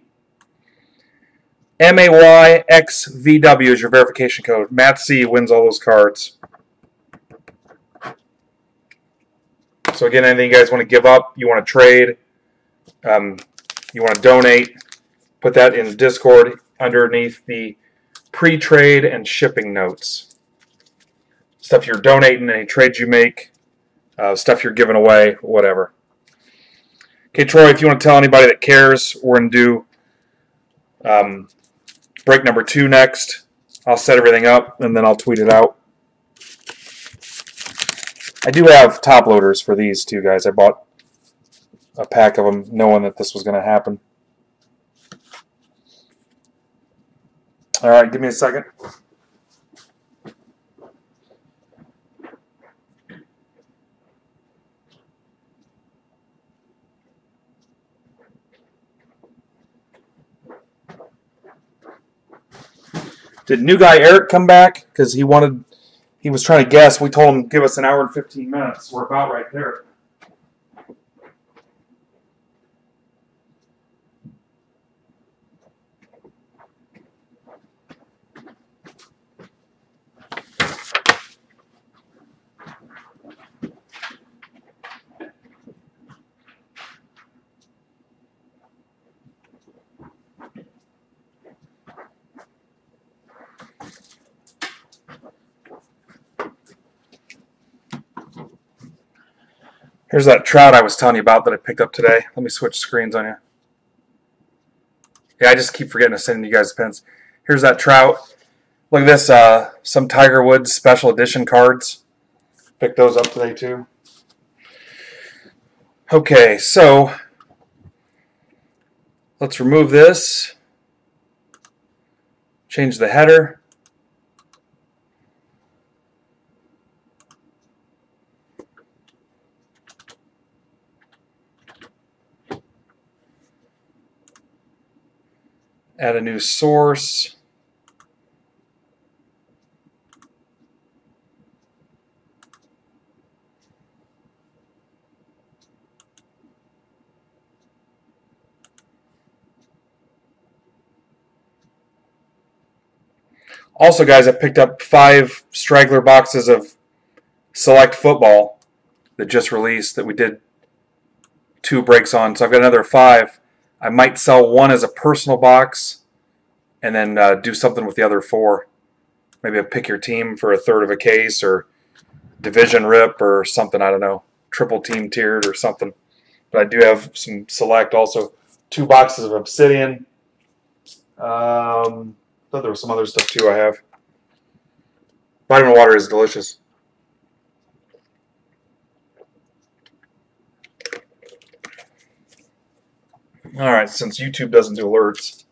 MAYXVW is your verification code. Matt C. wins all those cards. So again, anything you guys want to give up, you want to trade, you want to donate, put that in Discord underneath the pre-trade and shipping notes. Stuff you're donating, any trades you make, stuff you're giving away, whatever. Okay, Troy, if you want to tell anybody that cares, we're going to do break number 2 next. I'll set everything up, and then I'll tweet it out. I do have top loaders for these too, guys. I bought a pack of them knowing that this was going to happen. All right, give me a second. Did new guy Eric come back? Because he was trying to guess. We told him give us an hour and 15 minutes. We're about right there. Here's that trout I was telling you about that I picked up today. Let me switch screens on you. Yeah, I just keep forgetting to send you guys pins. Here's that trout. Look at this, some Tiger Woods special edition cards. Picked those up today too. Okay, so let's remove this. Change the header. Add a new source. Also, guys, I picked up 5 straggler boxes of Select Football that just released that we did 2 breaks on. So I've got another 5. I might sell 1 as a personal box and then do something with the other 4. Maybe a pick your team for a third of a case, or division rip or something. I don't know. Triple team tiered or something. But I do have some Select also. 2 boxes of Obsidian. Thought there was some other stuff too I have. Vitamin water is delicious. Alright, since YouTube doesn't do alerts.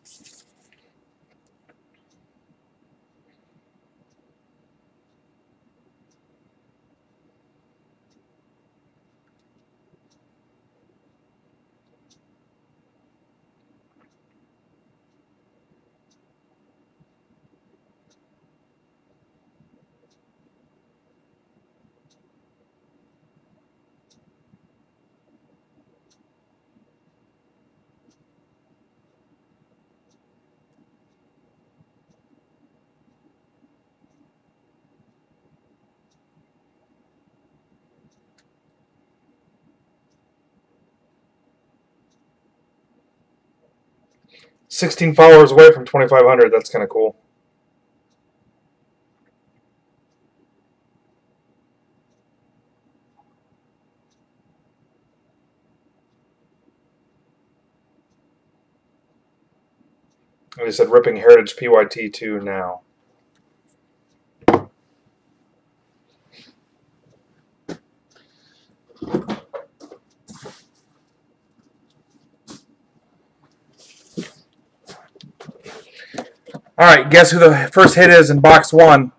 $16 followers away from 2,500. That's kind of cool. They said ripping Heritage PYT 2 now. Alright, guess who the first hit is in box 1.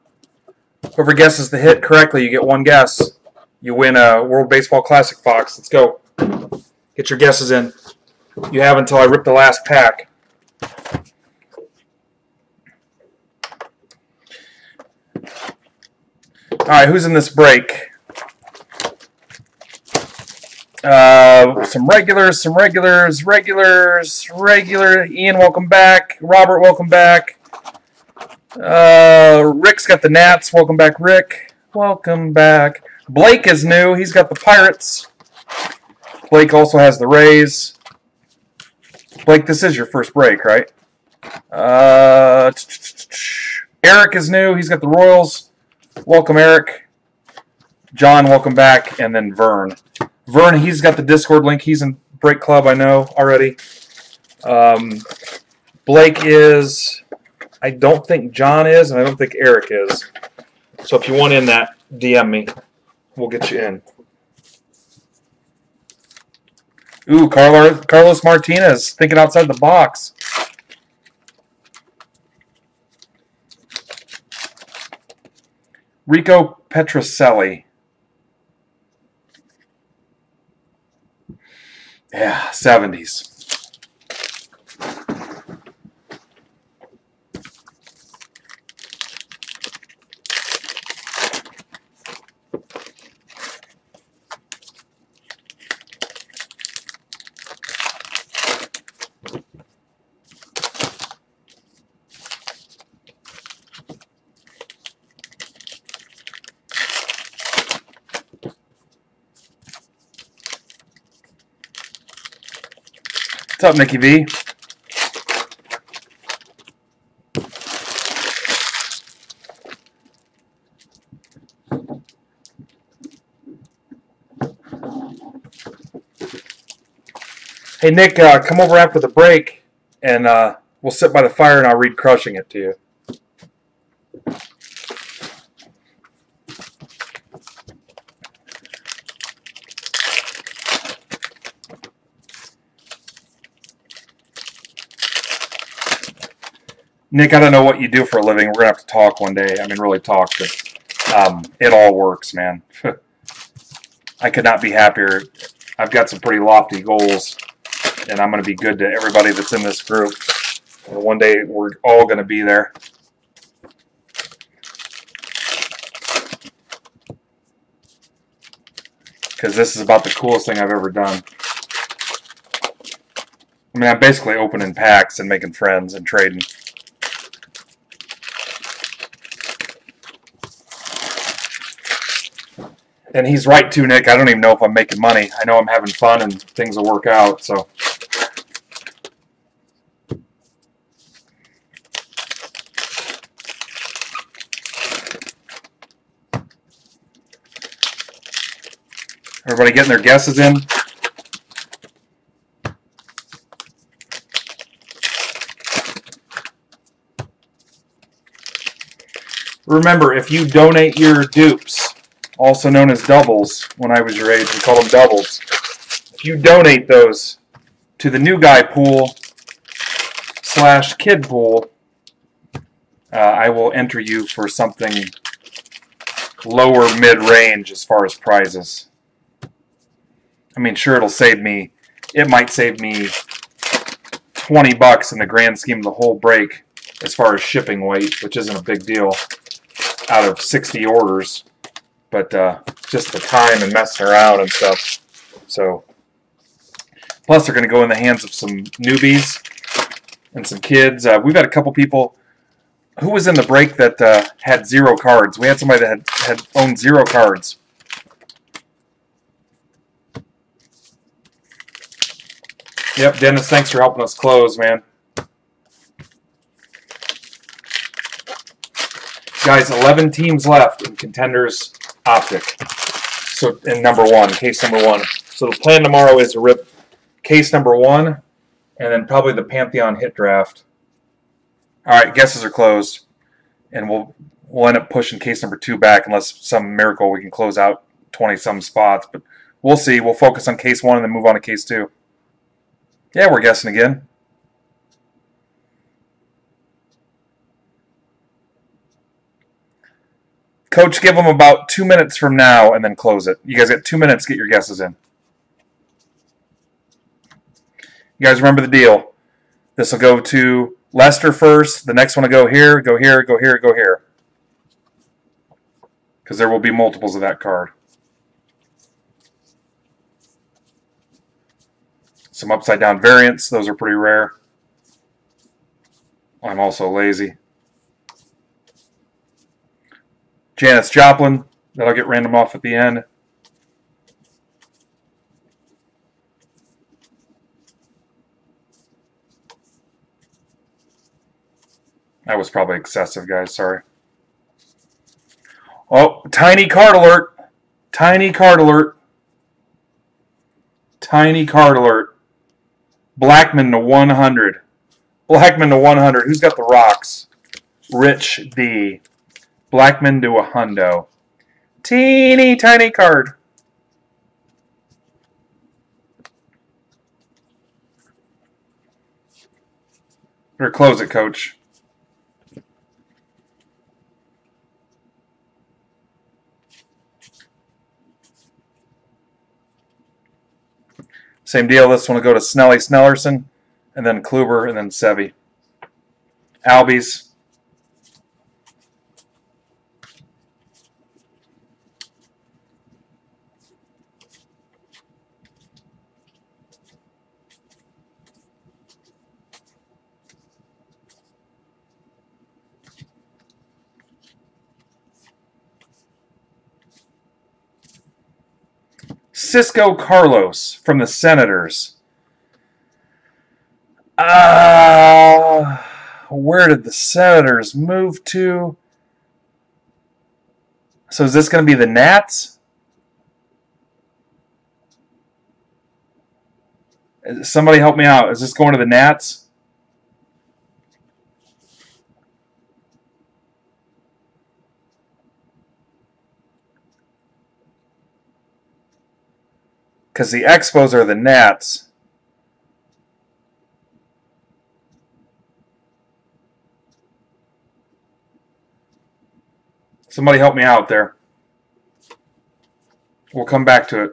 Whoever guesses the hit correctly, you get 1 guess. You win a World Baseball Classic box. Let's go. Get your guesses in. You have until I rip the last pack. Alright, who's in this break? Some regulars. Ian, welcome back. Robert, welcome back. Rick's got the Nats. Welcome back, Rick. Welcome back. Blake is new. He's got the Pirates. Blake also has the Rays. Blake, this is your first break, right? Eric is new. He's got the Royals. Welcome, Eric. John, welcome back. And then Vern. Vern, he's got the Discord link. He's in Break Club, I know, already. Blake is... I don't think John is, and I don't think Eric is. So if you want in that, DM me. We'll get you in. Ooh, Carlos Martinez, thinking outside the box. Rico Petrocelli. Yeah, 70s. What's up, Mickey V? Hey, Nick, come over after the break, and we'll sit by the fire, and I'll read Crushing It to you. Nick, I don't know what you do for a living. We're going to have to talk one day. I mean, really talk. But it all works, man. I could not be happier. I've got some pretty lofty goals, and I'm going to be good to everybody that's in this group. And one day, we're all going to be there. Because this is about the coolest thing I've ever done. I mean, I'm basically opening packs and making friends and trading. And he's right too, Nick. I don't even know if I'm making money. I know I'm having fun and things will work out. So. Everybody getting their guesses in? Remember, if you donate your dupes, also known as doubles, when I was your age, we called them doubles. If you donate those to the new guy pool / kid pool, I will enter you for something lower mid-range as far as prizes. I mean, sure, it might save me $20 in the grand scheme of the whole break as far as shipping weight, which isn't a big deal out of 60 orders, but just the time and messing around and stuff. So, plus they're going to go in the hands of some newbies and some kids. We've had a couple people. Who was in the break that had 0 cards? We had somebody that had owned 0 cards. Yep, Dennis, thanks for helping us close, man. Guys, 11 teams left in Contenders Optic. So, in number 1, case number 1. So the plan tomorrow is to rip case number 1, and then probably the Pantheon hit draft. All right, guesses are closed, and we'll end up pushing case number 2 back unless some miracle we can close out 20-some spots. But we'll see. We'll focus on case 1 and then move on to case 2. Yeah, we're guessing again. Coach, give them about 2 minutes from now and then close it. You guys got 2 minutes to get your guesses in. You guys remember the deal. This will go to Lester first. The next one will go here, go here, go here, go here. Because there will be multiples of that card. Some upside down variants. Those are pretty rare. I'm also lazy. Janis Joplin. That'll get random off at the end. That was probably excessive, guys. Sorry. Oh, tiny card alert. Tiny card alert. Tiny card alert. Blackman to 100. Blackman to 100. Who's got the rocks? Rich D. Blackman to a hundo. Teeny tiny card. Better close it, Coach. Same deal. This one will go to Snelly Snellerson, and then Kluber, and then Sevy. Albies. Cisco Carlos from the Senators. Where did the Senators move to? So is this going to be the Nats? Somebody help me out. Is this going to the Nats? Because the Expos are the Nats. Somebody help me out there. We'll come back to it.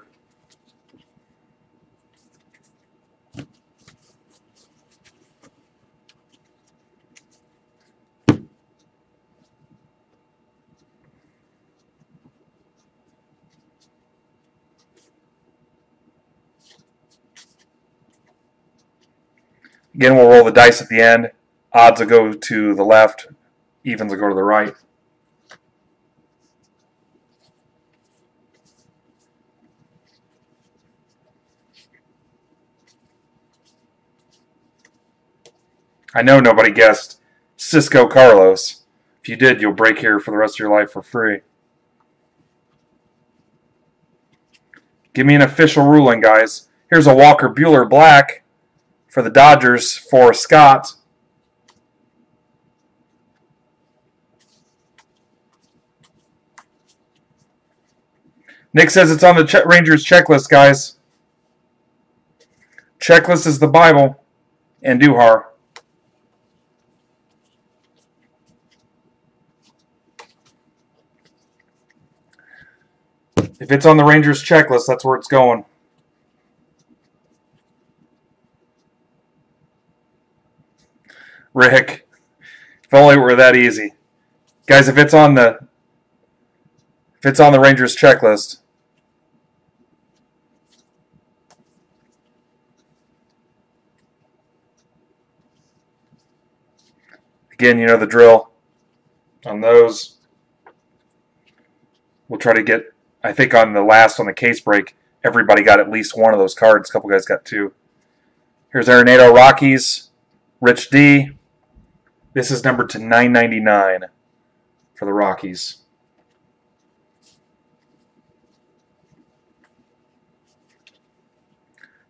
Again, we'll roll the dice at the end. Odds will go to the left. Evens will go to the right. I know nobody guessed Cisco Carlos. If you did, you'll break here for the rest of your life for free. Give me an official ruling, guys. Here's a Walker Buehler black for the Dodgers for Scott. Nick says it's on the Rangers checklist, guys. Checklist is the Bible. And Duhar. If it's on the Rangers checklist, that's where it's going. Rick, if only it were that easy. Guys, if it's on the Rangers checklist, again, you know the drill on those. We'll try to get, I think on the case break, everybody got at least one of those cards. A couple guys got two. Here's Arenado Rockies, Rich D. This is numbered to 999 for the Rockies.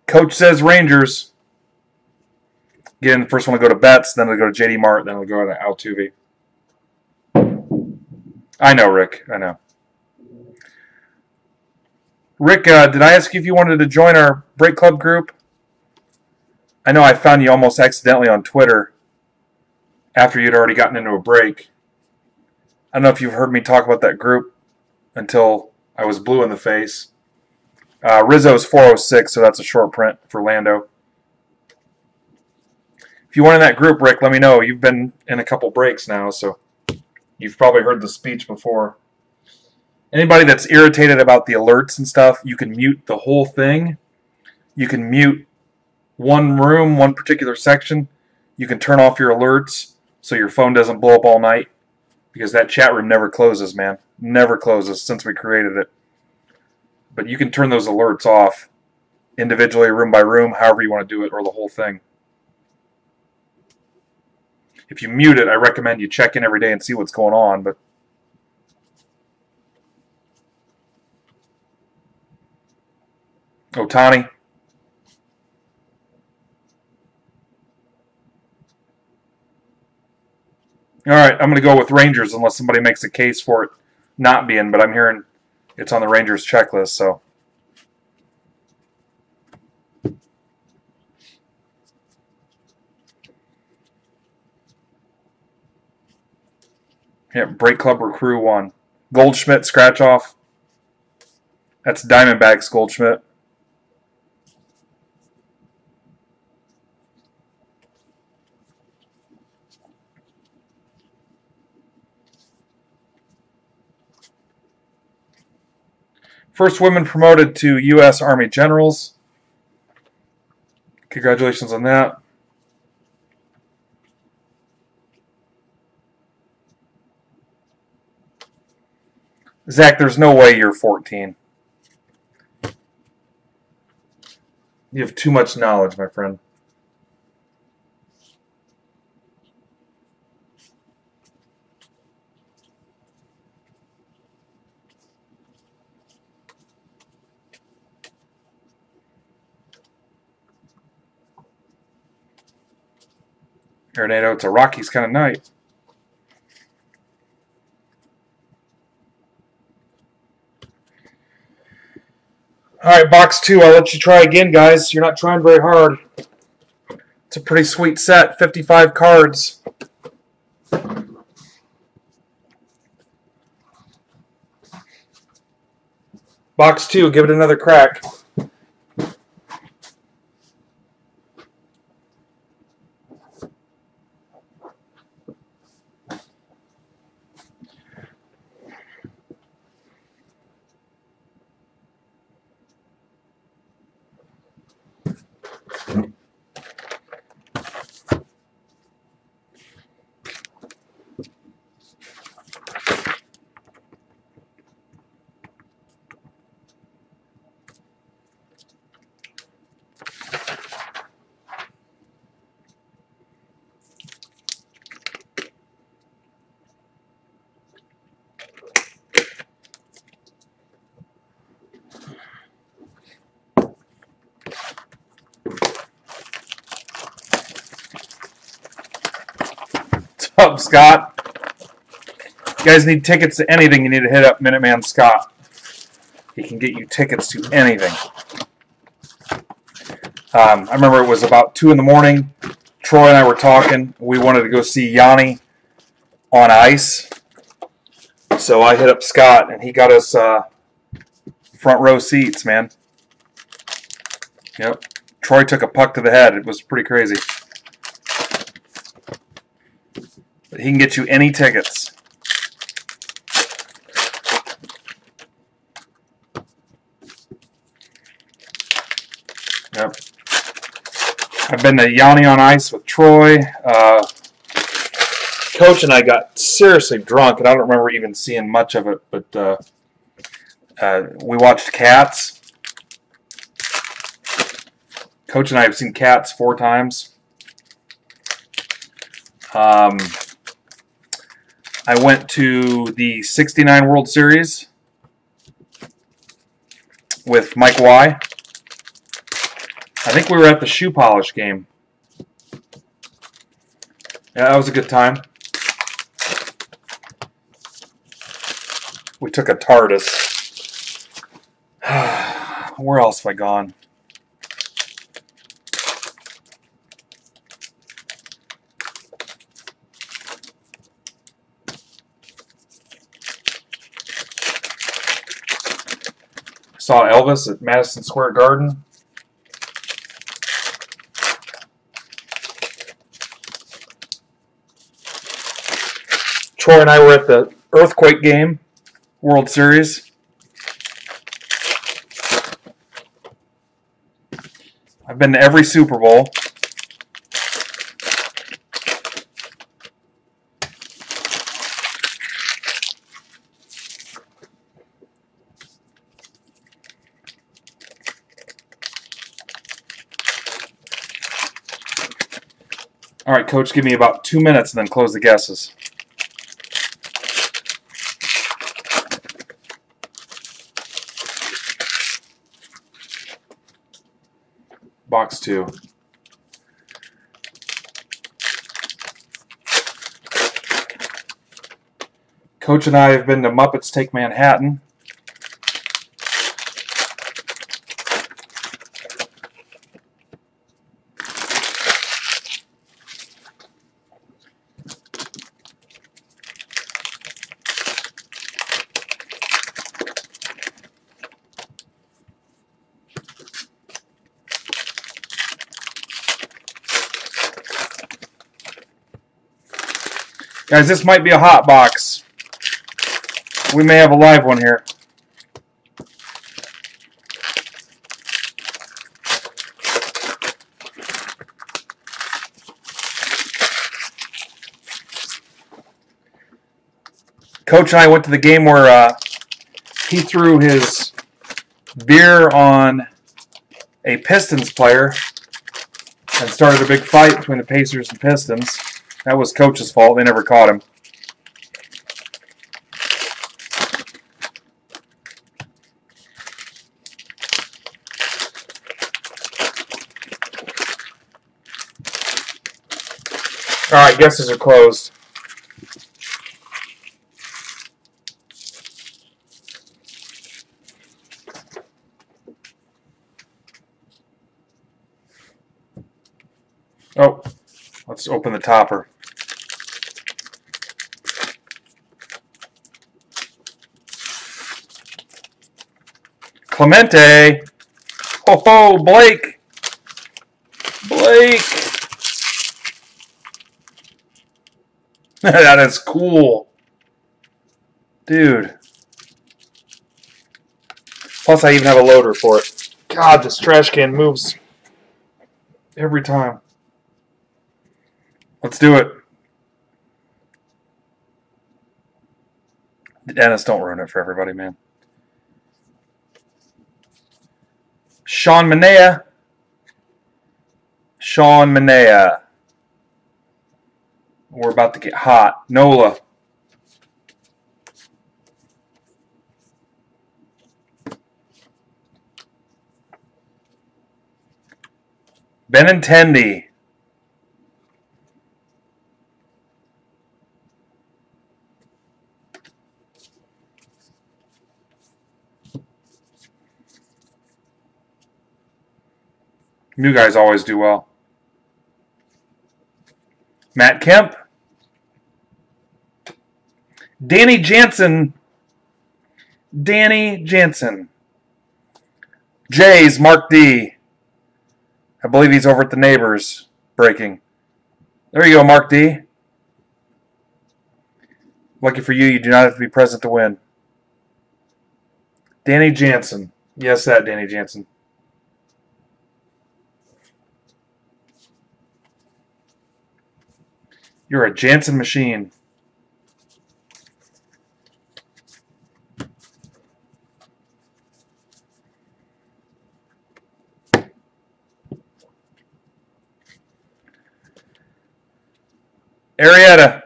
Coach says Rangers. Again, the first one will go to Betts, then it'll go to JD Mart, then it'll go to Altuve. I know, Rick. I know. Rick, did I ask you if you wanted to join our Break Club group? I know I found you almost accidentally on Twitter after you'd already gotten into a break. I don't know if you've heard me talk about that group until I was blue in the face. Rizzo's 406, so that's a short print for Lando. If you want in that group, Rick, let me know. You've been in a couple breaks now, so you've probably heard the speech before. Anybody that's irritated about the alerts and stuff, you can mute the whole thing. You can mute one room, one particular section. You can turn off your alerts so your phone doesn't blow up all night, because that chat room never closes, man. Never closes since we created it. But you can turn those alerts off individually, room by room, however you want to do it, or the whole thing. If you mute it, I recommend you check in every day and see what's going on. But Ohtani. All right, I'm going to go with Rangers unless somebody makes a case for it not being, but I'm hearing it's on the Rangers checklist, so. Yeah, Break Club Recruit 1. Goldschmidt, scratch off. That's Diamondbacks Goldschmidt. First women promoted to U.S. Army Generals. Congratulations on that. Zach, there's no way you're 14. You have too much knowledge, my friend. Arenado, it's a Rockies kind of night. All right, box 2. I'll let you try again, guys. You're not trying very hard. It's a pretty sweet set. 55 cards. Box 2. Give it another crack. Up, Scott. You guys need tickets to anything, you need to hit up Minuteman Scott. He can get you tickets to anything. I remember it was about 2 in the morning. Troy and I were talking. We wanted to go see Yanni on ice. So I hit up Scott, and he got us front row seats, man. Yep. Troy took a puck to the head. It was pretty crazy. But he can get you any tickets. Yep. I've been to Yanni on Ice with Troy. Coach and I got seriously drunk, and I don't remember even seeing much of it, but we watched Cats. Coach and I have seen Cats 4 times. I went to the '69 World Series with Mike Y. I think we were at the shoe polish game. Yeah, that was a good time. We took a TARDIS. Where else have I gone? Saw Elvis at Madison Square Garden. Troy and I were at the Earthquake game, World Series. I've been to every Super Bowl. All right, Coach, give me about 2 minutes and then close the guesses. Box 2. Coach and I have been to Muppets Take Manhattan. Guys, this might be a hot box. We may have a live one here. Coach and I went to the game where he threw his beer on a Pistons player and started a big fight between the Pacers and Pistons. That was Coach's fault. They never caught him. All right, guesses are closed. Oh, let's open the topper. Clemente. Oh, Blake. Blake. That is cool. Dude. Plus, I even have a loader for it. God, this trash can moves every time. Let's do it. Dennis, don't ruin it for everybody, man. Sean Manea. Sean Manea. We're about to get hot. Nola. Benintendi. New guys always do well. Matt Kemp. Danny Jansen. Danny Jansen. Jays, Mark D. I believe he's over at the Neighbors breaking. There you go, Mark D. Lucky for you, you do not have to be present to win. Danny Jansen. Yes, that Danny Jansen. You're a Jansen machine. Arrieta.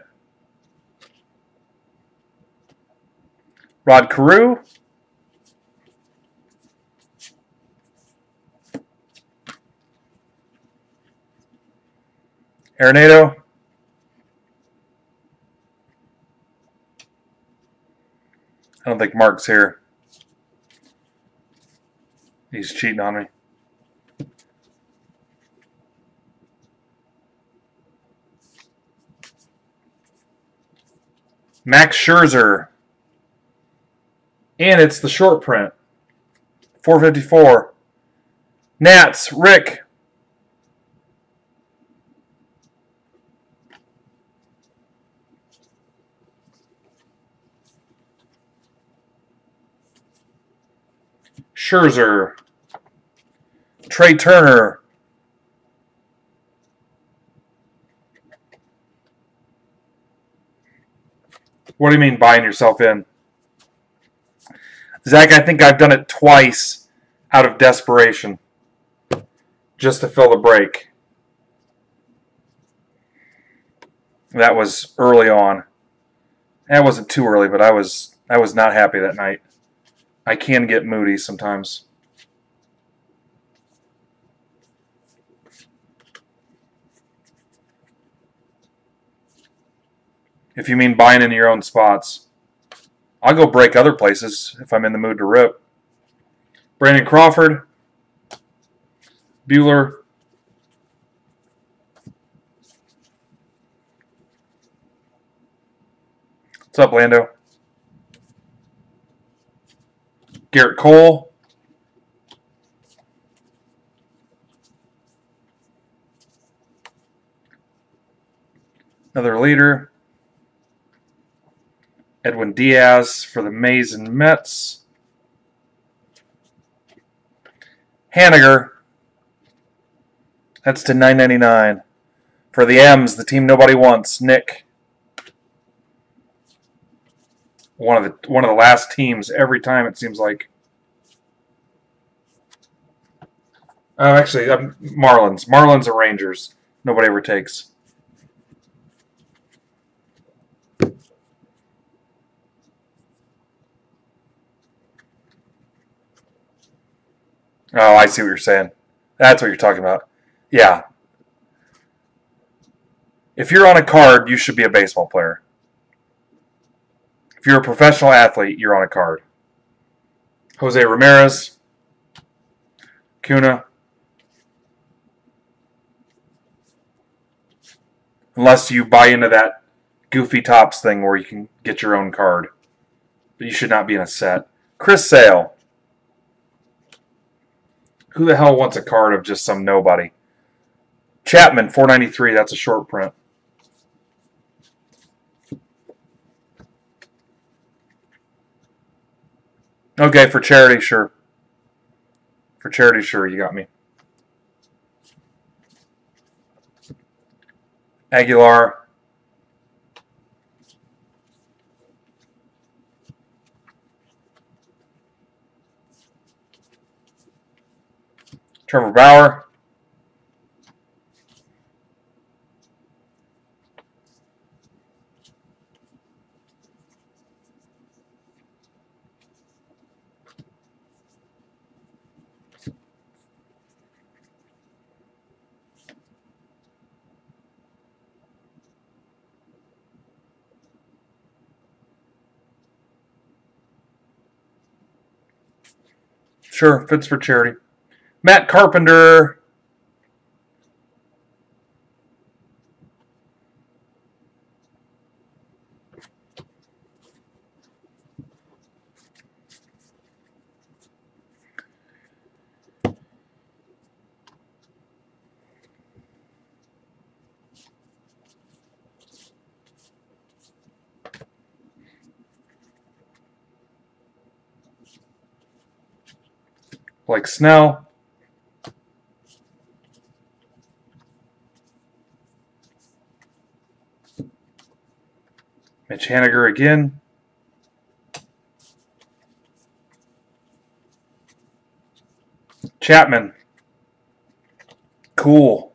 Rod Carew. Arenado. I don't think Mark's here. He's cheating on me. Max Scherzer. And it's the short print. 454. Nats, Rick. Scherzer. Trey Turner. What do you mean buying yourself in? Zach, I think I've done it twice out of desperation. Just to fill the break. That was early on. That wasn't too early, but I was not happy that night. I can get moody sometimes. If you mean buying into your own spots, I'll go break other places if I'm in the mood to rip. Brandon Crawford. Bueller. What's up, Lando? Garrett Cole. Another leader. Edwin Diaz for the Mays and Mets. Haniger. That's to $9.99. For the M's, the team nobody wants. Nick. One of the last teams every time, it seems like. Actually, Marlins. Marlins or Rangers. Nobody ever takes. Oh, I see what you're saying. That's what you're talking about. Yeah. If you're on a card, you should be a baseball player. If you're a professional athlete, you're on a card. Jose Ramirez. Cuna. Unless you buy into that Goofy Tops thing where you can get your own card. But you should not be in a set. Chris Sale. Who the hell wants a card of just some nobody? Chapman, $4.93. That's a short print. Okay, for charity, sure. For charity, sure. You got me. Aguilar. Trevor Bauer. Sure, fits for charity. Matt Carpenter. Blake Snell. Mitch Haniger again. Chapman. Cool.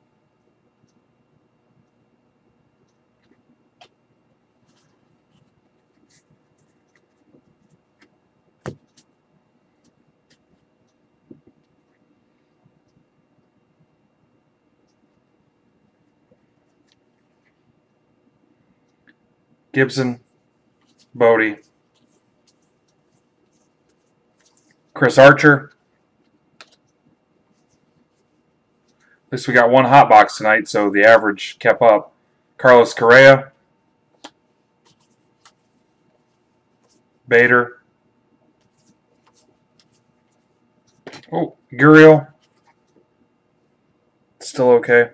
Gibson. Bodie. Chris Archer. At least we got one hot box tonight, so the average kept up. Carlos Correa. Bader. Oh, Gurriel. Still okay.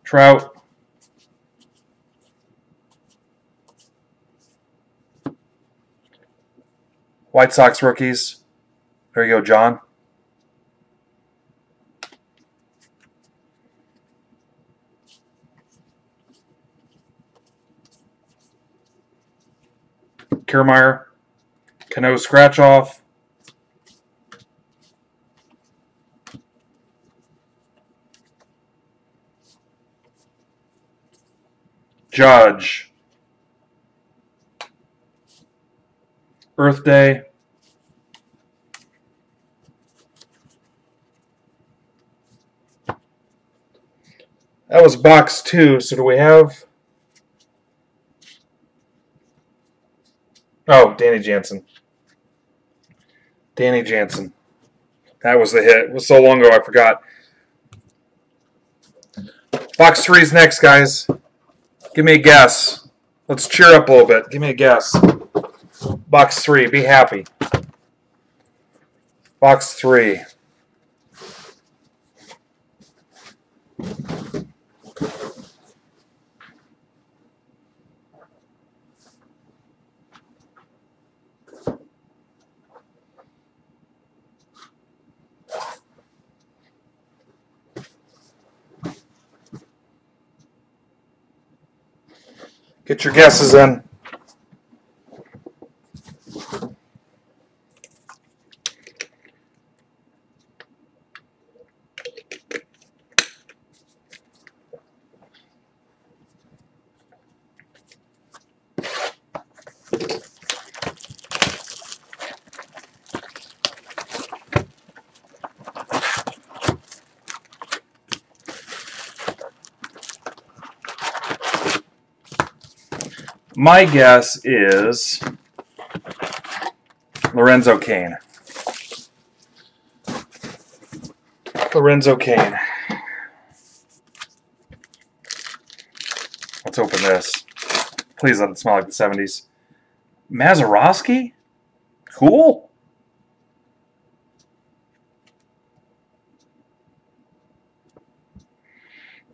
Trout. White Sox rookies. There you go, John. Kiermaier. Cano scratch off. Judge. Earth Day. That was box 2. So do we have... Oh, Danny Jansen. Danny Jansen. That was the hit. It was so long ago I forgot. Box 3's next, guys. Give me a guess. Let's cheer up a little bit. Give me a guess. Box 3. Be happy. Box 3. Get your guesses in. My guess is Lorenzo Cain. Lorenzo Cain. Let's open this. Please let it smell like the 70s. Mazeroski? Cool.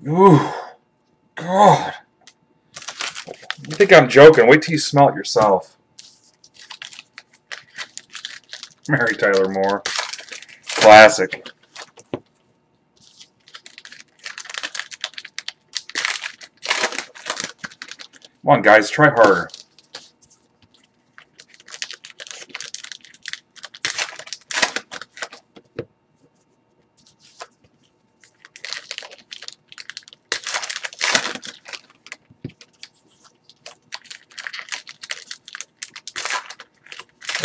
Ooh. God. You think I'm joking? Wait till you smell it yourself. Mary Tyler Moore. Classic. Come on, guys. Try harder.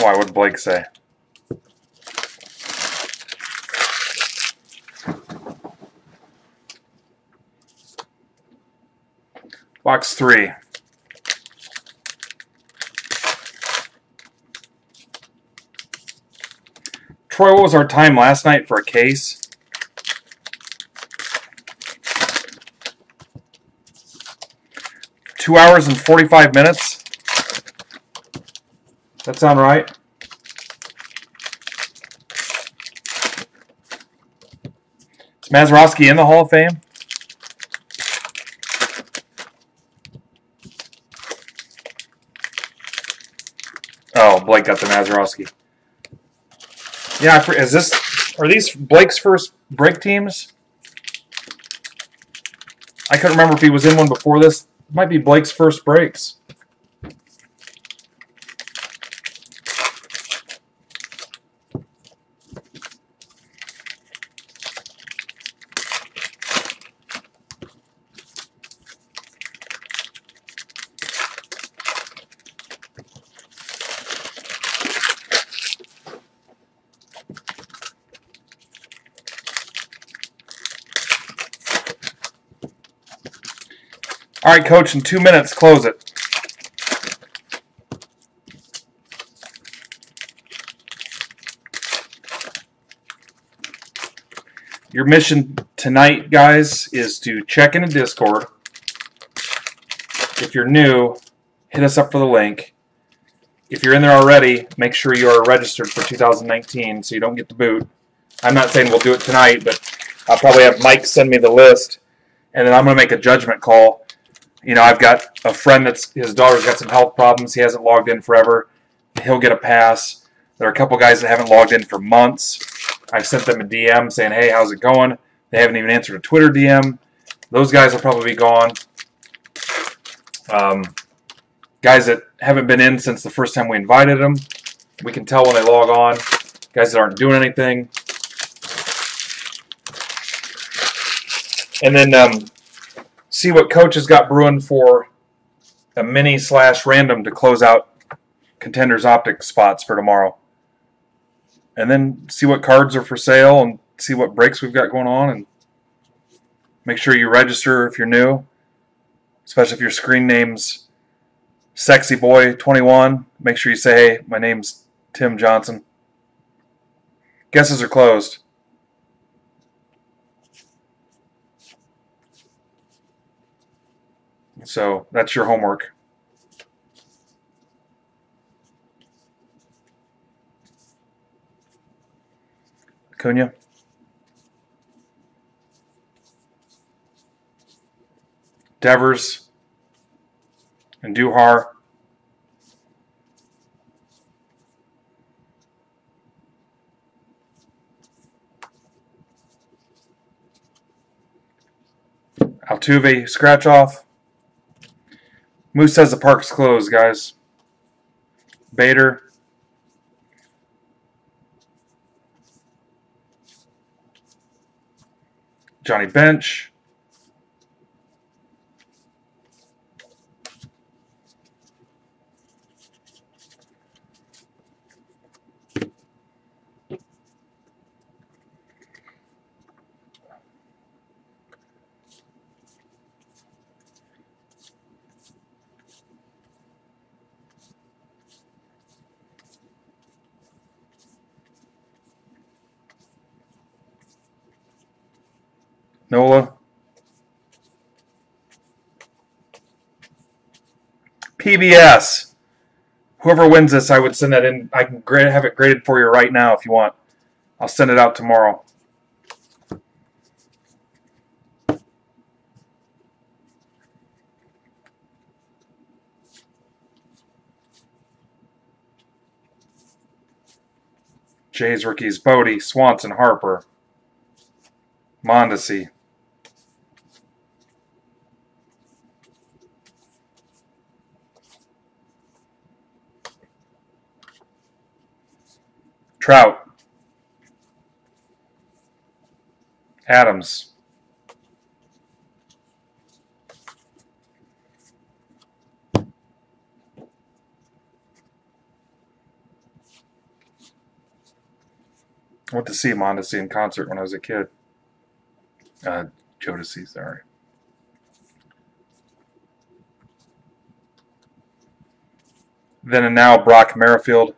Why would Blake say? Box 3. Troy, what was our time last night for a case? Two hours and 45 minutes? That sound right? Mazeroski in the Hall of Fame? Oh, Blake got the Mazeroski. Yeah, are these Blake's first break teams? I couldn't remember if he was in one before this. It might be Blake's first breaks. All right, Coach, in 2 minutes, close it. Your mission tonight, guys, is to check in a Discord. If you're new, hit us up for the link. If you're in there already, make sure you are registered for 2019 so you don't get the boot. I'm not saying we'll do it tonight, but I'll probably have Mike send me the list, and then I'm going to make a judgment call. You know, I've got a friend his daughter's got some health problems. He hasn't logged in forever. He'll get a pass. There are a couple guys that haven't logged in for months. I've sent them a DM saying, hey, how's it going? They haven't even answered a Twitter DM. Those guys will probably be gone. Guys that haven't been in since the first time we invited them, we can tell when they log on. Guys that aren't doing anything. And then see what Coach has got brewing for a mini/random to close out Contenders Optic spots for tomorrow. And then see what cards are for sale and see what breaks we've got going on. And make sure you register if you're new, especially if your screen name's Sexy Boy 21. Make sure you say, hey, my name's Tim Johnson. Guesses are closed. So that's your homework. Cunha. Devers. And Duhar. Altuve, scratch off. Moose says the park's closed, guys. Bader. Johnny Bench. Nola. PBS. Whoever wins this, I would send that in. I can have it graded for you right now if you want. I'll send it out tomorrow. Jays rookies: Bodie, Swanson, Harper, Mondesi. Trout. Adams. I went to see Mondesi in concert when I was a kid. Jodeci, sorry. Then and now, Brock Merrifield.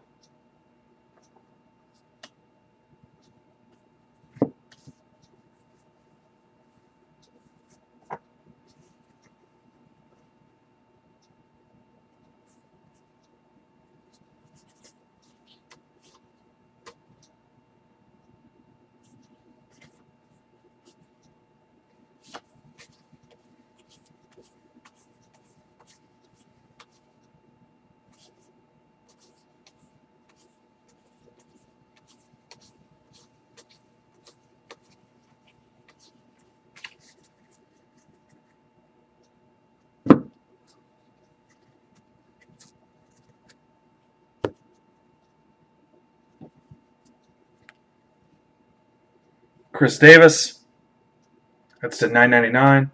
Chris Davis. That's to 999.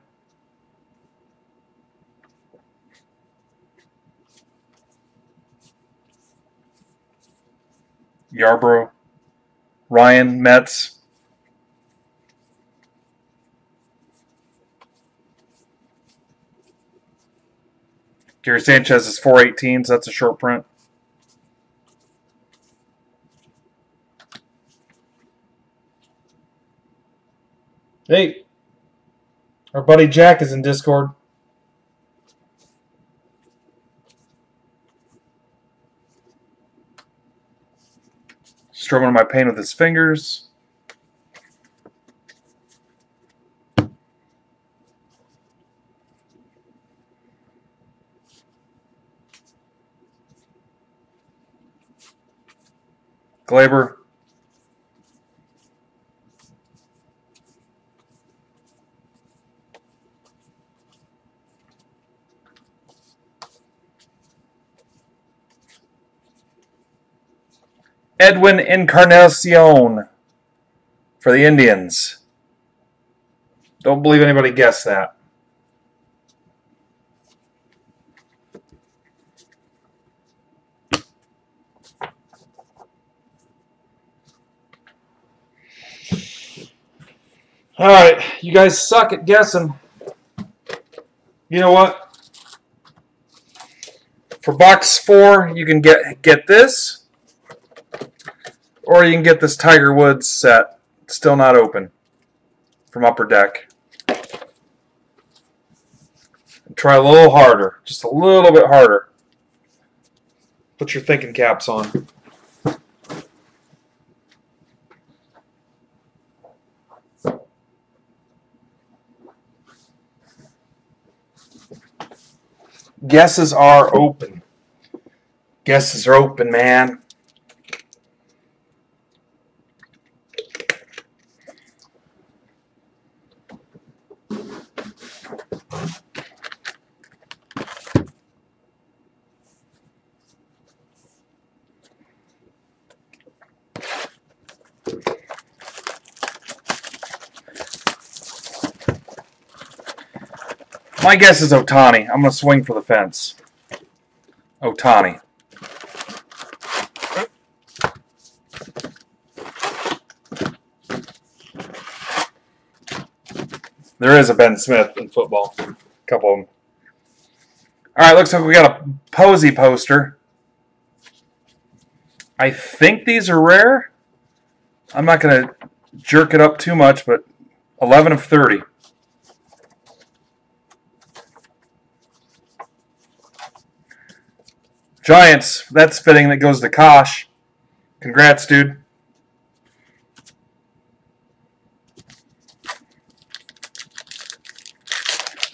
Yarbrough. Ryan, Mets. Gary Sanchez is 418, so that's a short print. Hey, our buddy Jack is in Discord. Strumming my paint with his fingers. Glaber. Edwin Encarnacion for the Indians. Don't believe anybody guessed that. All right, you guys suck at guessing. You know what? For box 4, you can get this, or you can get this Tiger Woods set. Still not open from Upper Deck. Try a little harder, just a little bit harder. Put your thinking caps on. Guesses are open. Guesses are open, man. My guess is Ohtani. I'm going to swing for the fence. Ohtani. There is a Ben Smith in football. A couple of them. All right, looks like we got a Posey poster. I think these are rare. I'm not going to jerk it up too much, but 11 of 30. Giants, that's fitting. That goes to Kosh. Congrats, dude.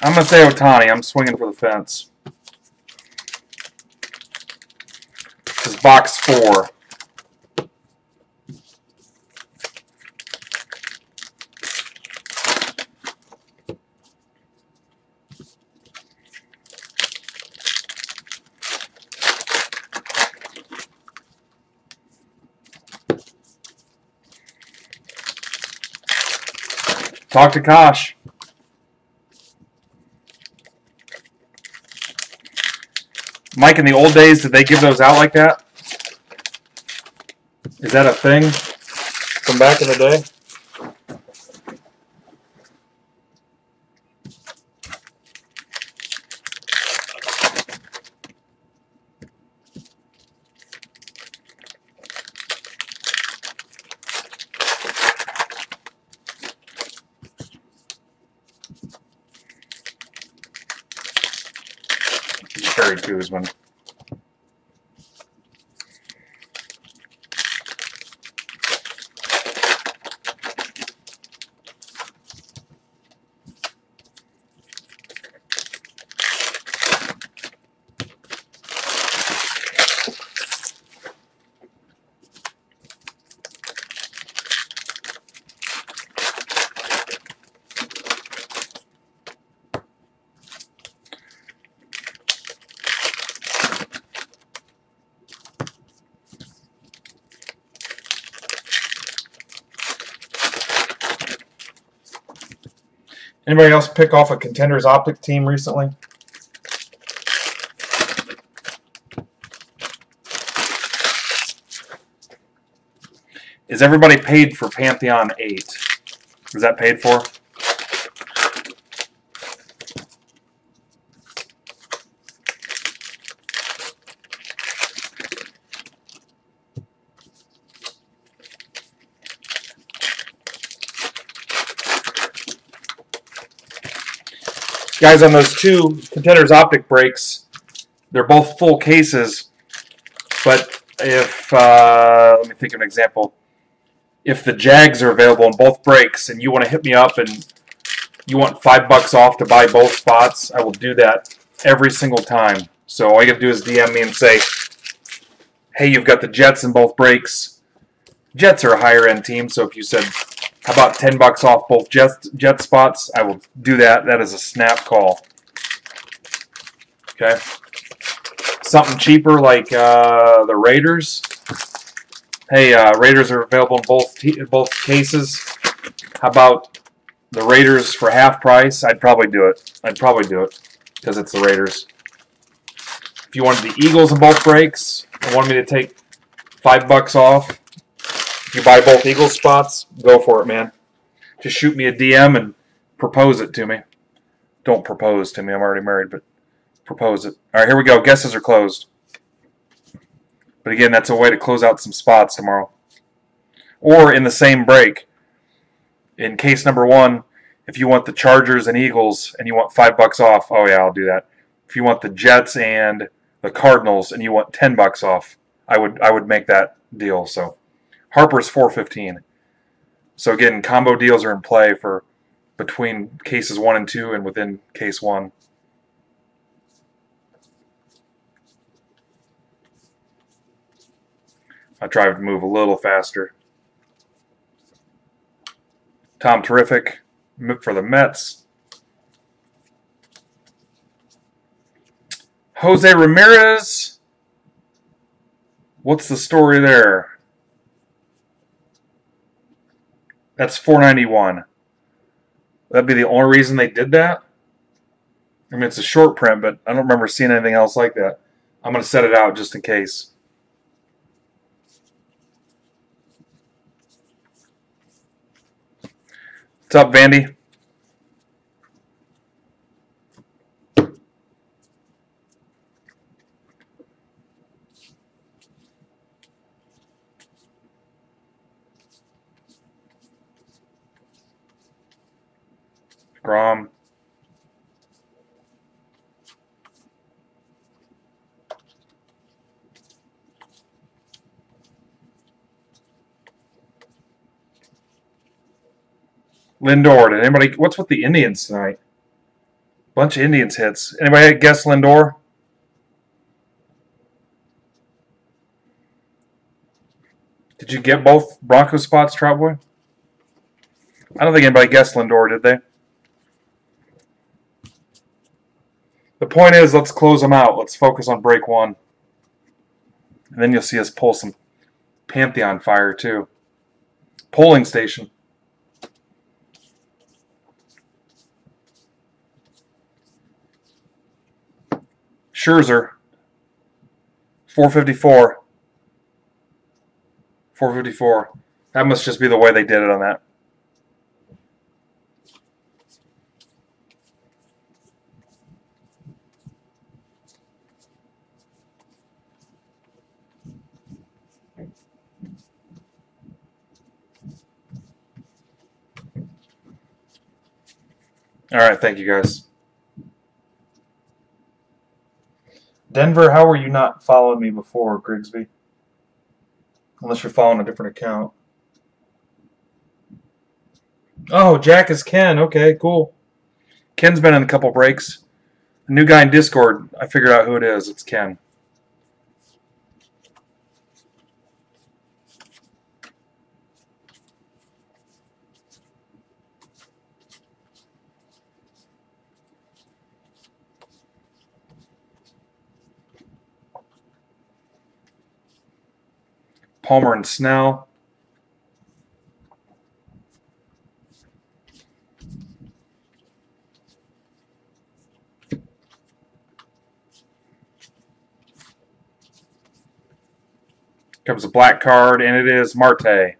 I'm going to say Ohtani. I'm swinging for the fence. This is box 4. Talk to Kosh. Mike, in the old days, did they give those out like that? Is that a thing from back in the day? Terry Guzman. Anybody else pick off a Contenders Optic team recently? Is everybody paid for Pantheon 8? Is that paid for? Guys, on those two Contenders Optic breaks, they're both full cases, but if, let me think of an example. If the Jags are available in both breaks and you want to hit me up and you want $5 off to buy both spots, I will do that every single time. So all you have to do is DM me and say, hey, you've got the Jets in both breaks. Jets are a higher end team, so if you said, how about $10 off both Jet spots, I will do that. That is a snap call. Okay. Something cheaper like the Raiders. Hey, Raiders are available in both cases. How about the Raiders for half price? I'd probably do it. Because it's the Raiders. If you wanted the Eagles in both breaks and wanted me to take $5 off, if you buy both Eagles spots, go for it, man. Just shoot me a DM and propose it to me. Don't propose to me. I'm already married, but propose it. All right, here we go. Guesses are closed. But again, that's a way to close out some spots tomorrow. Or in the same break. In case number 1, if you want the Chargers and Eagles and you want $5 off, oh yeah, I'll do that. If you want the Jets and the Cardinals and you want $10 off, I would make that deal. So Harper's $4.15. So again, combo deals are in play for between cases 1 and 2 and within case 1. I try to move a little faster. Tom Terrific for the Mets. Jose Ramirez. What's the story there? That's $4.91. That'd be the only reason they did that? I mean, it's a short print, but I don't remember seeing anything else like that. I'm going to set it out just in case. What's up, Vandy? Grom. Lindor. Did anybody? What's with the Indians tonight? Bunch of Indians hits. Anybody guess Lindor? Did you get both Broncos spots, Trout Boy? I don't think anybody guessed Lindor, did they? The point is, let's close them out. Let's focus on break 1. And then you'll see us pull some Pantheon fire, too. Polling station. Scherzer. 454. 454. That must just be the way they did it on that. All right, thank you guys. Denver, how were you not following me before, Grigsby? Unless you're following a different account. Oh, Jack is Ken. Okay, cool. Ken's been in a couple breaks. A new guy in Discord, I figured out who it is. It's Ken. Palmer and Snell. Comes a black card, and it is Marte.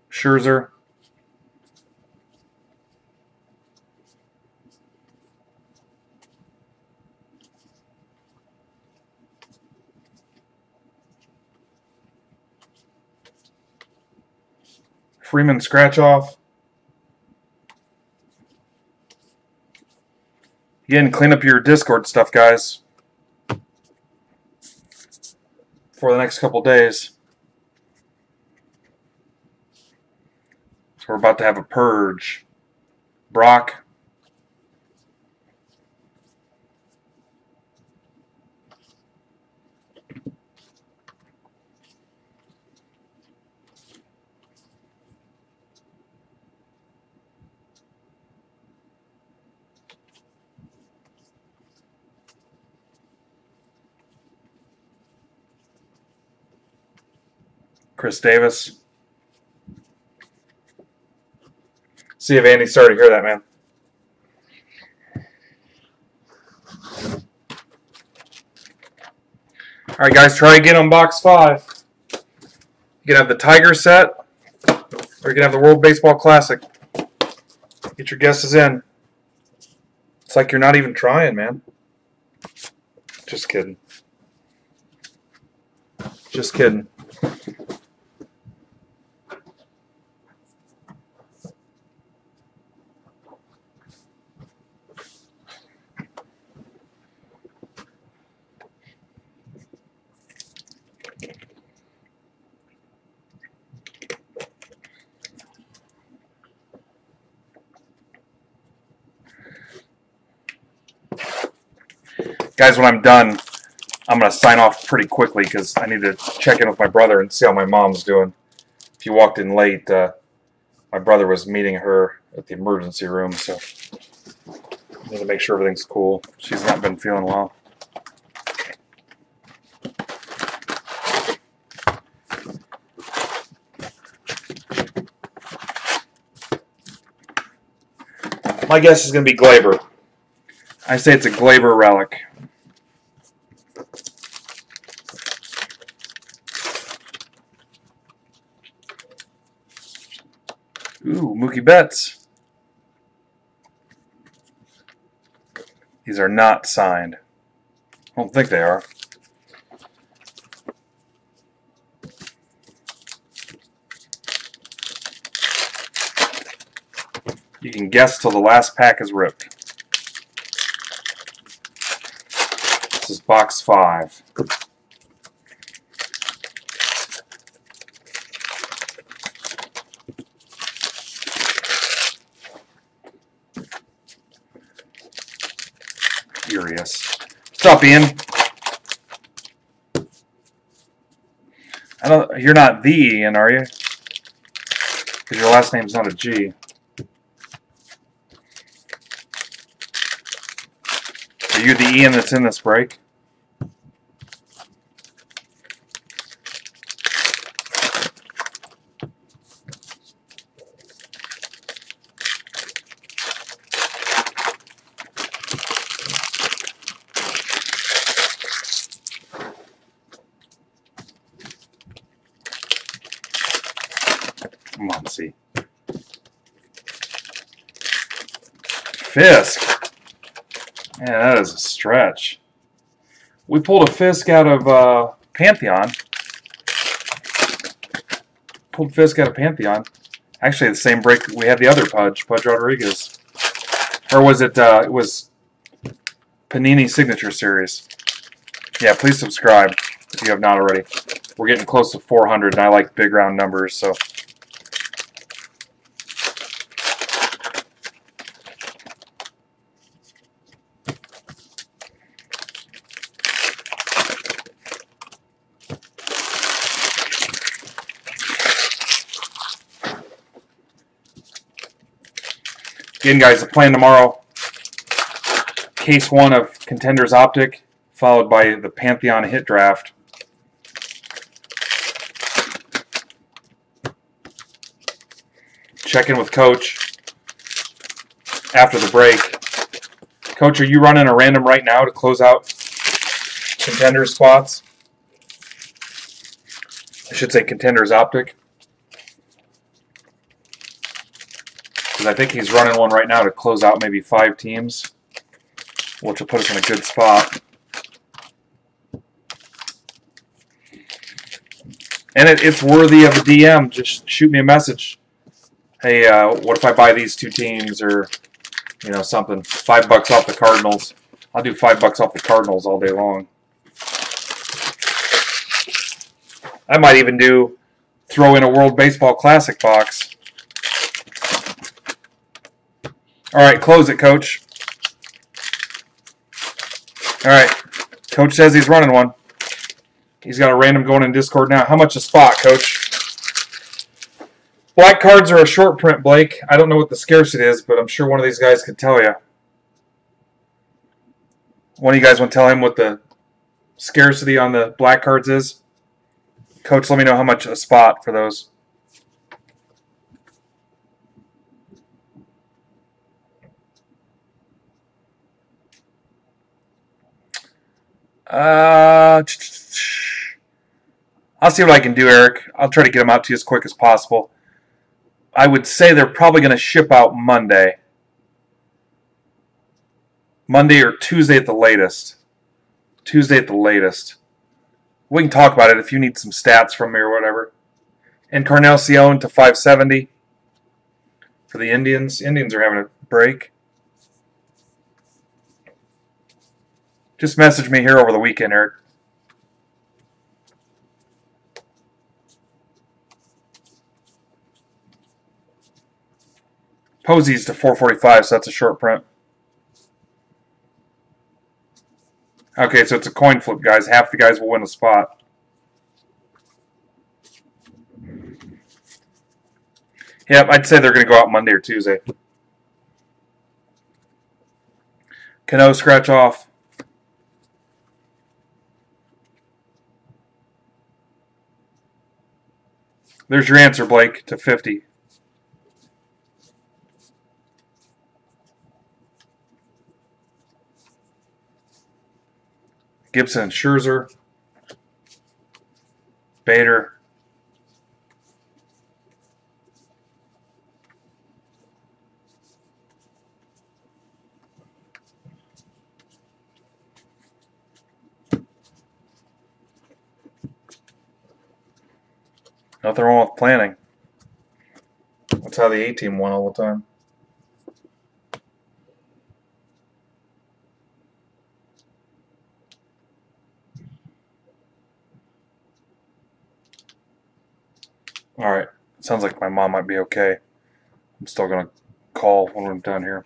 Scherzer. Freeman scratch off. Again, clean up your Discord stuff, guys, for the next couple days. So we're about to have a purge. Brock. Chris Davis. See if Andy's starting to hear that, man. All right, guys, try again on box 5. You can have the Tiger set, or you can have the World Baseball Classic. Get your guesses in. It's like you're not even trying, man. Just kidding. Just kidding. Guys, when I'm done, I'm going to sign off pretty quickly because I need to check in with my brother and see how my mom's doing. If you walked in late, my brother was meeting her at the emergency room, so I need to make sure everything's cool. She's not been feeling well. My guess is going to be Glaber. I say it's a Glaber relic. Ooh, Mookie Betts. These are not signed. I don't think they are. You can guess till the last pack is ripped. This is box 5. Furious. What's up, Ian? You're not the Ian, are you? Because your last name's not a G. Are you the Ian that's in this break? Come on, see. Fisk. Man, that is a stretch. We pulled a Fisk out of Pantheon. Pulled Fisk out of Pantheon. Actually, the same break we had the other Pudge Rodriguez. Or was it, it was Panini Signature Series. Yeah, please subscribe if you have not already. We're getting close to 400, and I like big round numbers, so. Again, guys, the plan tomorrow, case 1 of Contenders Optic, followed by the Pantheon Hit Draft. check in with Coach after the break. Coach, are you running a random right now to close out contender spots? I should say contenders optic. Because I think he's running one right now to close out maybe 5 teams, which will put us in a good spot. And it's worthy of a DM. Just shoot me a message. Hey, what if I buy these 2 teams, or something? $5 off the Cardinals. I'll do $5 off the Cardinals all day long. I might even throw in a World Baseball Classic box. All right, close it, Coach. All right, Coach says he's running one. He's got a random going in Discord now. How much a spot, Coach? Black cards are a short print, Blake. I don't know what the scarcity is, but I'm sure one of these guys could tell you. One of you guys want to tell him what the scarcity on the black cards is? Coach, let me know how much a spot for those. I'll see what I can do, Eric. I'll try to get them out to you as quick as possible. I would say they're probably going to ship out Monday. Monday or Tuesday at the latest. Tuesday at the latest. We can talk about it if you need some stats from me or whatever. Encarnacion to 570 for the Indians. Indians are having a break. Just message me here over the weekend, Eric. Posey's to 445, so that's a short print. Okay, so it's a coin flip, guys. Half the guys will win a spot. Yep, I'd say they're going to go out Monday or Tuesday. Cano scratch off. There's your answer, Blake, to 50. Gibson, Scherzer, Bader, nothing wrong with planning. That's how the A-team won all the time. Alright, sounds like my mom might be okay. I'm still going to call when I'm done here.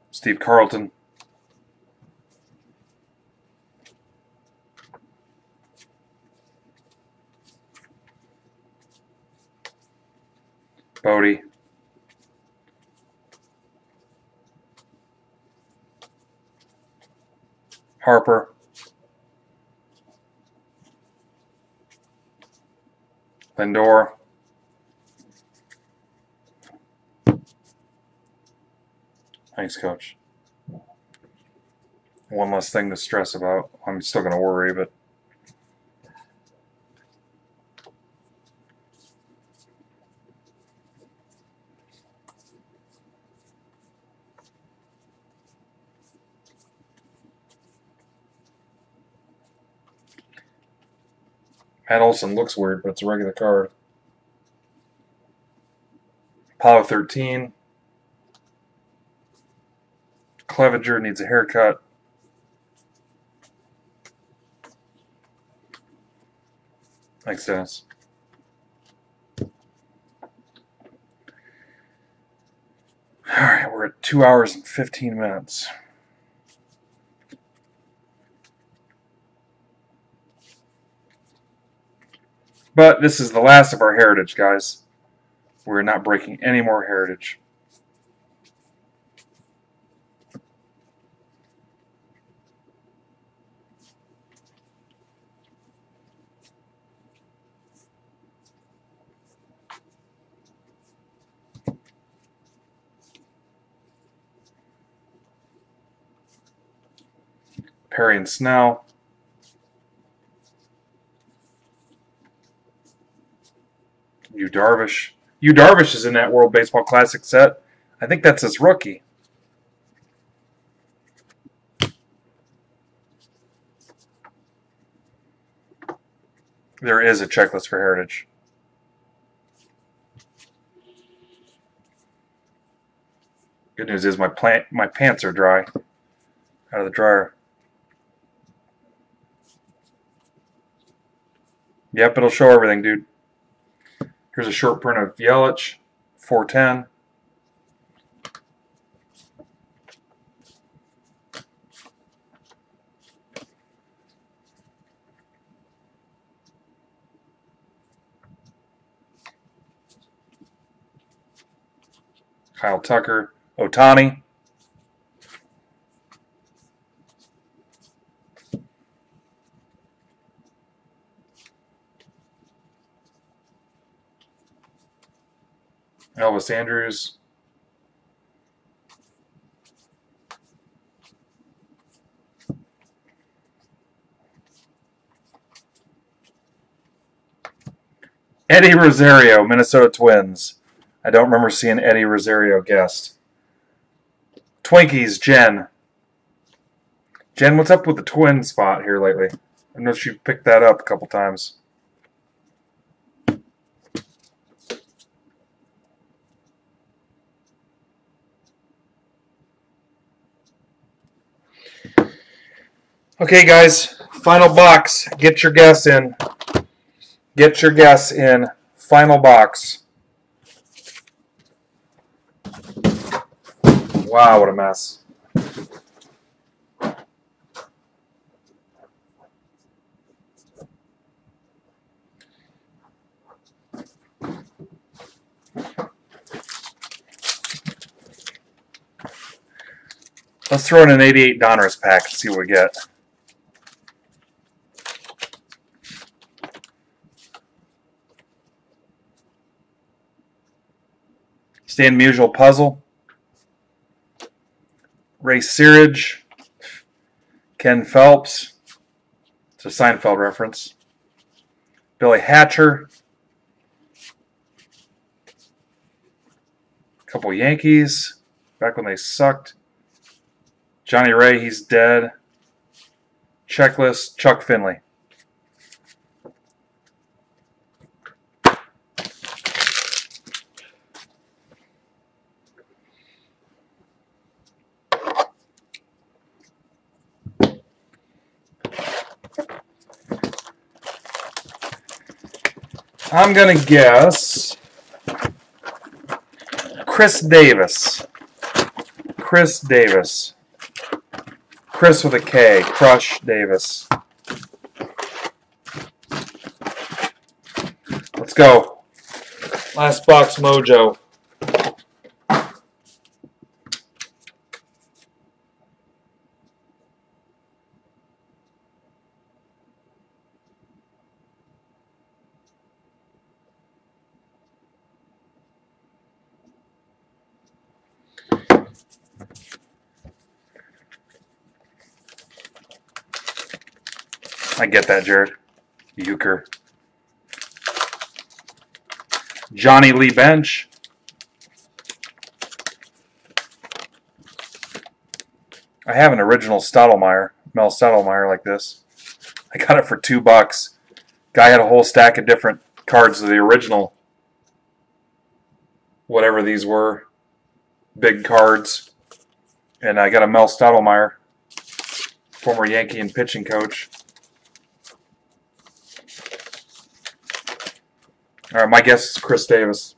Steve Carlton. Bodie. Harper. Lindor. Thanks, Coach. One less thing to stress about. I'm still going to worry, but Matt Olson looks weird, but it's a regular card. Apollo 13. Clevenger needs a haircut. Thanks, Dennis. Alright, we're at 2 hours and 15 minutes. But this is the last of our heritage, guys. We're not breaking any more heritage. Perry and Snell. Yu Darvish. Yu Darvish is in that World Baseball Classic set. I think that's his rookie. There is a checklist for Heritage. Good news is my pants are dry out of the dryer. Yep, it'll show everything, dude. Here's a short print of Yelich, 410. Kyle Tucker, Ohtani. Elvis Andrews. Eddie Rosario, Minnesota Twins. I don't remember seeing Eddie Rosario guest. Twinkies, Jen. Jen, what's up with the twin spot here lately? I know she picked that up a couple times. Okay, guys, final box. Get your guess in. Get your guess in. Final box. Wow, what a mess. Let's throw in an 88 Donruss pack and see what we get. Stan Musial puzzle. Ray Searage. Ken Phelps. It's a Seinfeld reference. Billy Hatcher. A couple Yankees. Back when they sucked. Johnny Ray, he's dead. Checklist, Chuck Finley. I'm going to guess Chris Davis. Chris Davis. Chris with a K. Crush Davis. Let's go. Last box mojo. I get that, Jared. Euchre. Johnny Lee Bench. I have an original Stottlemyre, Mel Stottlemyre like this. I got it for $2. Guy had a whole stack of different cards of the original, whatever these were, big cards. And I got a Mel Stottlemyre, former Yankee and pitching coach. All right, my guess is Chris Davis.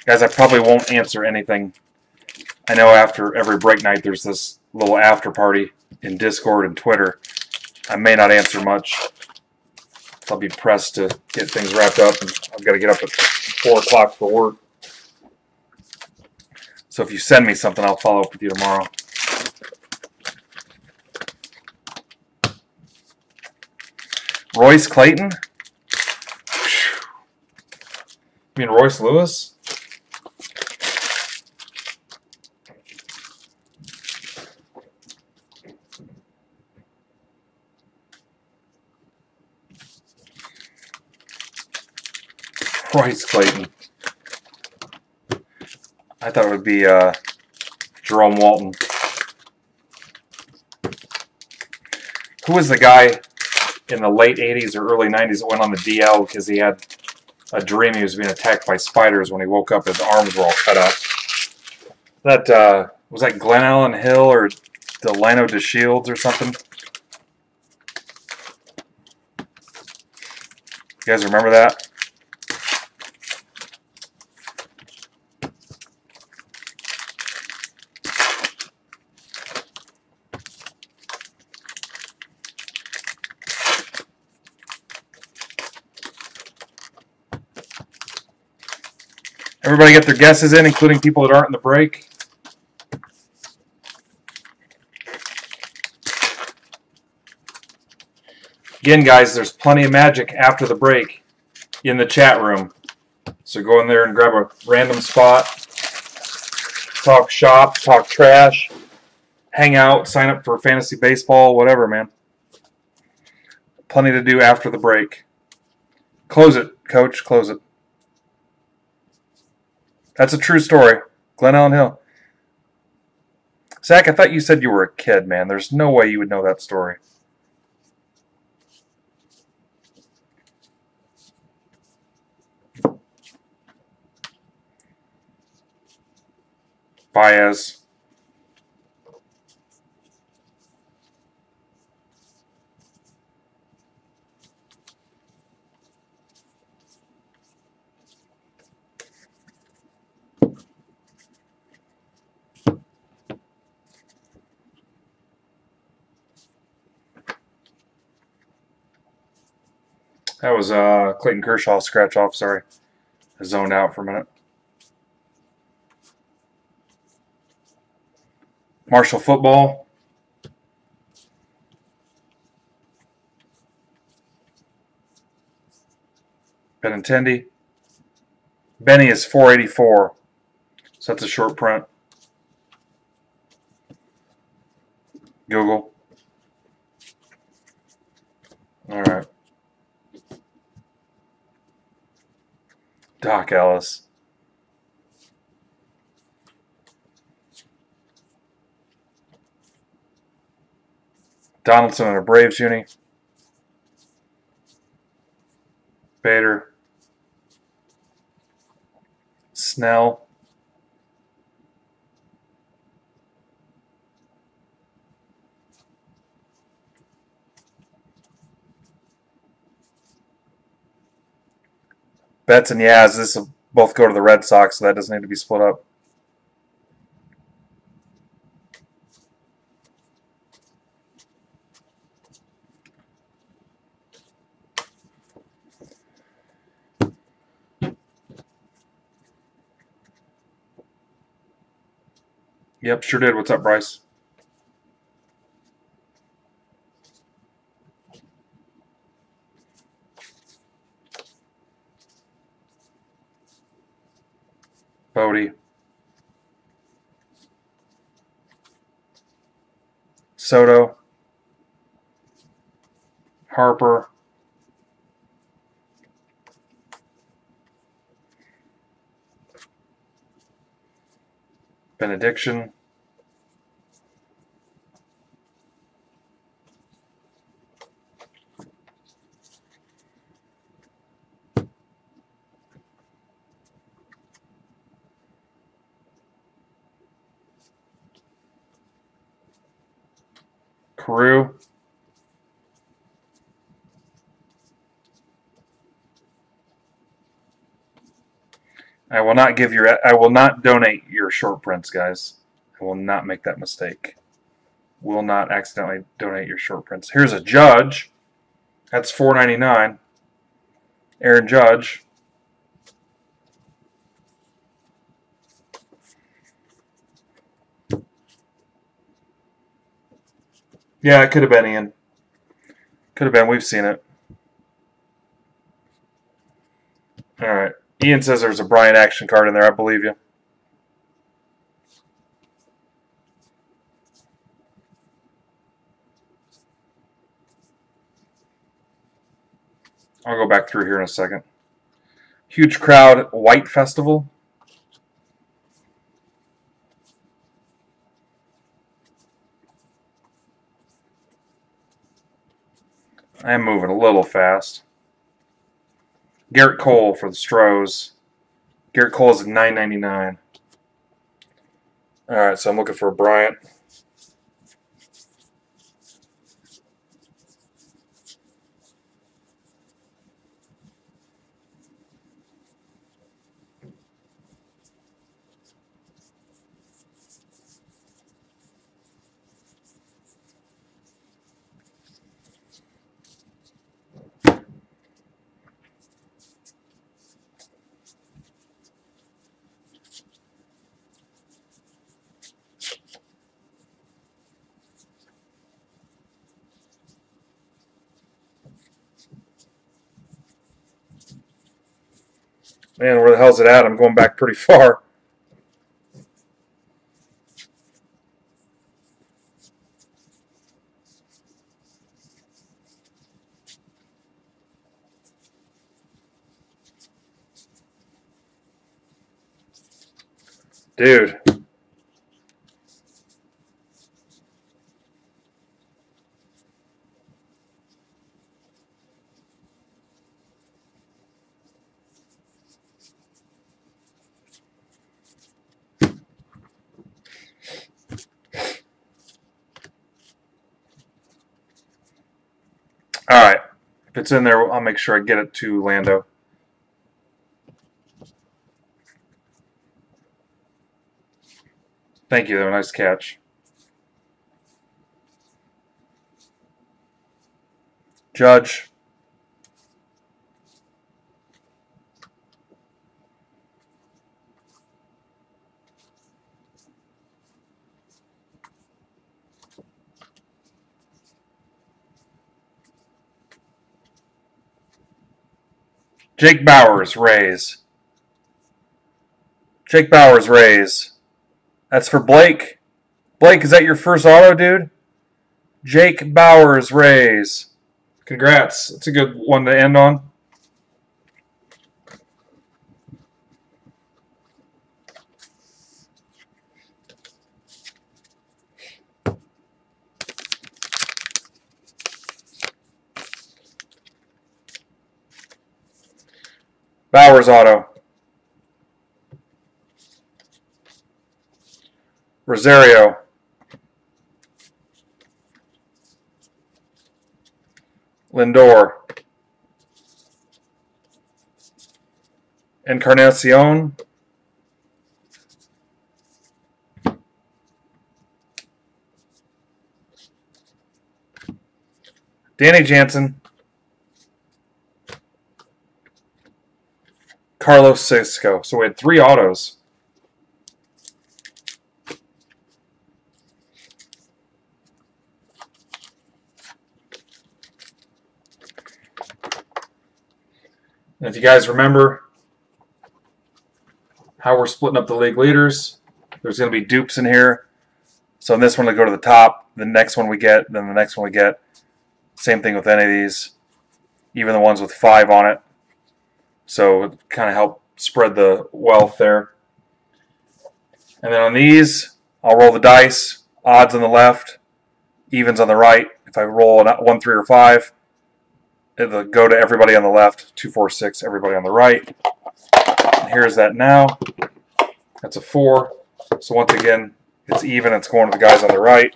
Guys, I probably won't answer anything. I know after every break night there's this little after party in Discord and Twitter. I may not answer much. I'll be pressed to get things wrapped up, and I've got to get up at 4 o'clock for work. So if you send me something, I'll follow up with you tomorrow. Royce Clayton? You mean Royce Lewis? Royce Clayton. I thought it would be Jerome Walton. Who was the guy in the late 80s or early 90s that went on the DL because he had a dream he was being attacked by spiders? When he woke up, his arms were all cut up. That was that Glenn Allen Hill or Delano DeShields or something? You guys remember that? Everybody get their guesses in, including people that aren't in the break. Again, guys, there's plenty of magic after the break in the chat room. So go in there and grab a random spot. Talk shop, talk trash, hang out, sign up for fantasy baseball, whatever, man. Plenty to do after the break. Close it, Coach, close it. That's a true story. Glenn Allen Hill. Zach, I thought you said you were a kid, man. There's no way you would know that story. Baez. That was Clayton Kershaw scratch off, sorry. I zoned out for a minute. Marshall football. Benintendi. Benny is 484. So that's a short print. Google. All right. Doc Ellis. Donaldson in a Braves uni. Bader. Snell. Betts and Yaz, this will both go to the Red Sox, so that doesn't need to be split up. Yep, sure did. What's up, Bryce? Bodie. Soto. Harper. Benediction. Carew. I will not give your. I will not donate your short prints, guys. I will not make that mistake. Will not accidentally donate your short prints. Here's a Judge. That's $4.99. Aaron Judge. Yeah, it could have been Ian. Could have been. We've seen it. All right. Ian says there's a Bryant action card in there. I believe you. I'll go back through here in a second. Huge crowd, White Festival. I am moving a little fast. Garrett Cole for the Stros. Garrett Cole is at $9.99. All right, so I'm looking for a Bryant. Man, where the hell's it at? I'm going back pretty far. Dude. All right. If it's in there, I'll make sure I get it to Lando. Thank you, though. Nice catch. Judge. Jake Bauers, Rays. Jake Bauers, Rays. That's for Blake. Blake, is that your first auto, dude? Jake Bauers, Rays. Congrats. That's a good one to end on. Bauers auto. Rosario. Lindor. Encarnacion. Danny Jansen. Carlos Cisco. So we had 3 autos. And if you guys remember how we're splitting up the league leaders, there's going to be dupes in here. So in this one, we go to the top. The next one we get, then the next one we get. Same thing with any of these, even the ones with 5 on it. So it kind of help spread the wealth there. And then on these, I'll roll the dice. Odds on the left, evens on the right. If I roll a 1, 3, or 5, it'll go to everybody on the left. 2, 4, 6, everybody on the right. And here's that now. That's a 4. So once again, it's even. It's going to the guys on the right.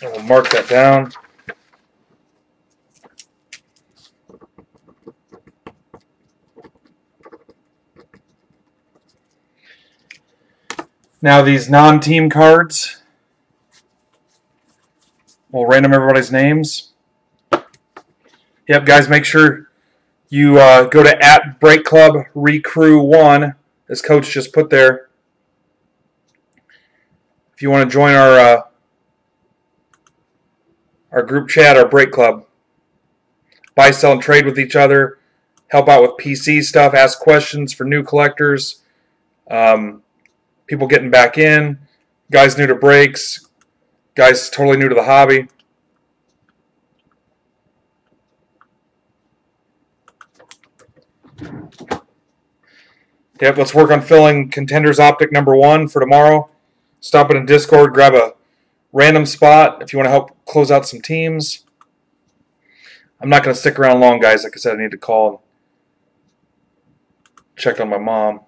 And we'll mark that down. Now these non-team cards, we'll random everybody's names. Yep, guys, make sure you go to @BreakClubRecrew1, as Coach just put there. If you want to join our group chat, our Break Club, buy, sell, and trade with each other, help out with PC stuff, ask questions for new collectors, people getting back in, guys new to breaks, guys totally new to the hobby. Yep, let's work on filling Contenders Optic #1 for tomorrow. Stop in a Discord, grab a random spot if you want to help close out some teams. I'm not going to stick around long, guys. Like I said, I need to call and check on my mom.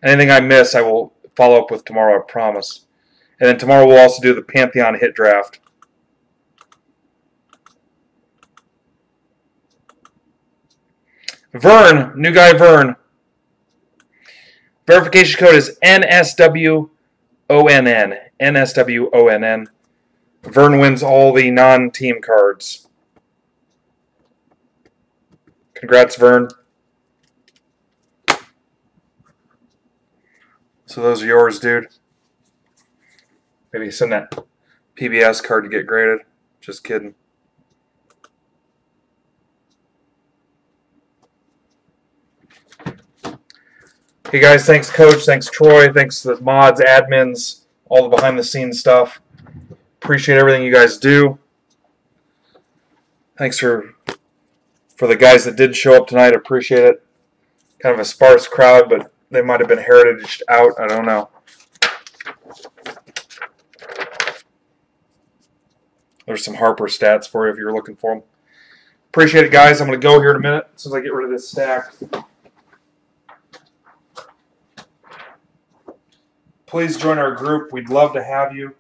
Anything I miss, I will follow up with tomorrow, I promise. And then tomorrow we'll also do the Pantheon hit draft. Vern, new guy Vern. Verification code is NSWONN. NSWONN. Vern wins all the non-team cards. Congrats, Vern. So those are yours, dude. Maybe send that PBS card to get graded. Just kidding. Hey guys, thanks Coach, thanks Troy, thanks to the mods, admins, all the behind-the-scenes stuff. Appreciate everything you guys do. Thanks for the guys that did show up tonight. Appreciate it. Kind of a sparse crowd, but they might have been heritaged out. I don't know. There's some Harper stats for you if you're looking for them. Appreciate it, guys. I'm going to go here in a minute as soon as I get rid of this stack. Please join our group. We'd love to have you.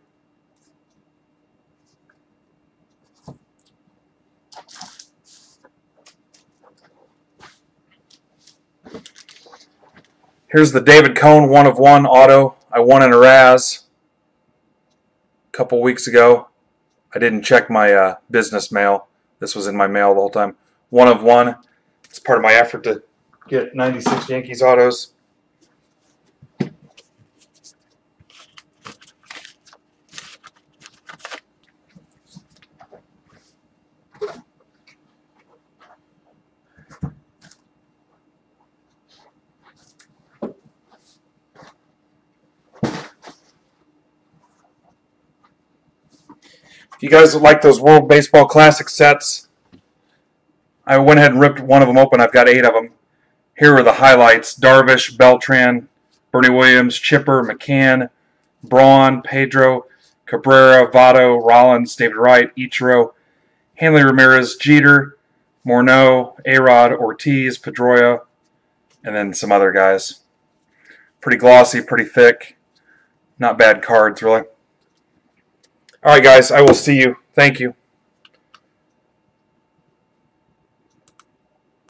Here's the David Cone 1/1 auto. I won in a Raz a couple weeks ago. I didn't check my business mail. This was in my mail the whole time. 1/1. It's part of my effort to get 96 Yankees autos. If you guys would like those World Baseball Classic sets, I went ahead and ripped one of them open. I've got 8 of them. Here are the highlights. Darvish, Beltran, Bernie Williams, Chipper, McCann, Braun, Pedro, Cabrera, Votto, Rollins, David Wright, Ichiro, Hanley Ramirez, Jeter, Morneau, A-Rod, Ortiz, Pedroia, and then some other guys. Pretty glossy, pretty thick. Not bad cards, really. All right, guys, I will see you. Thank you.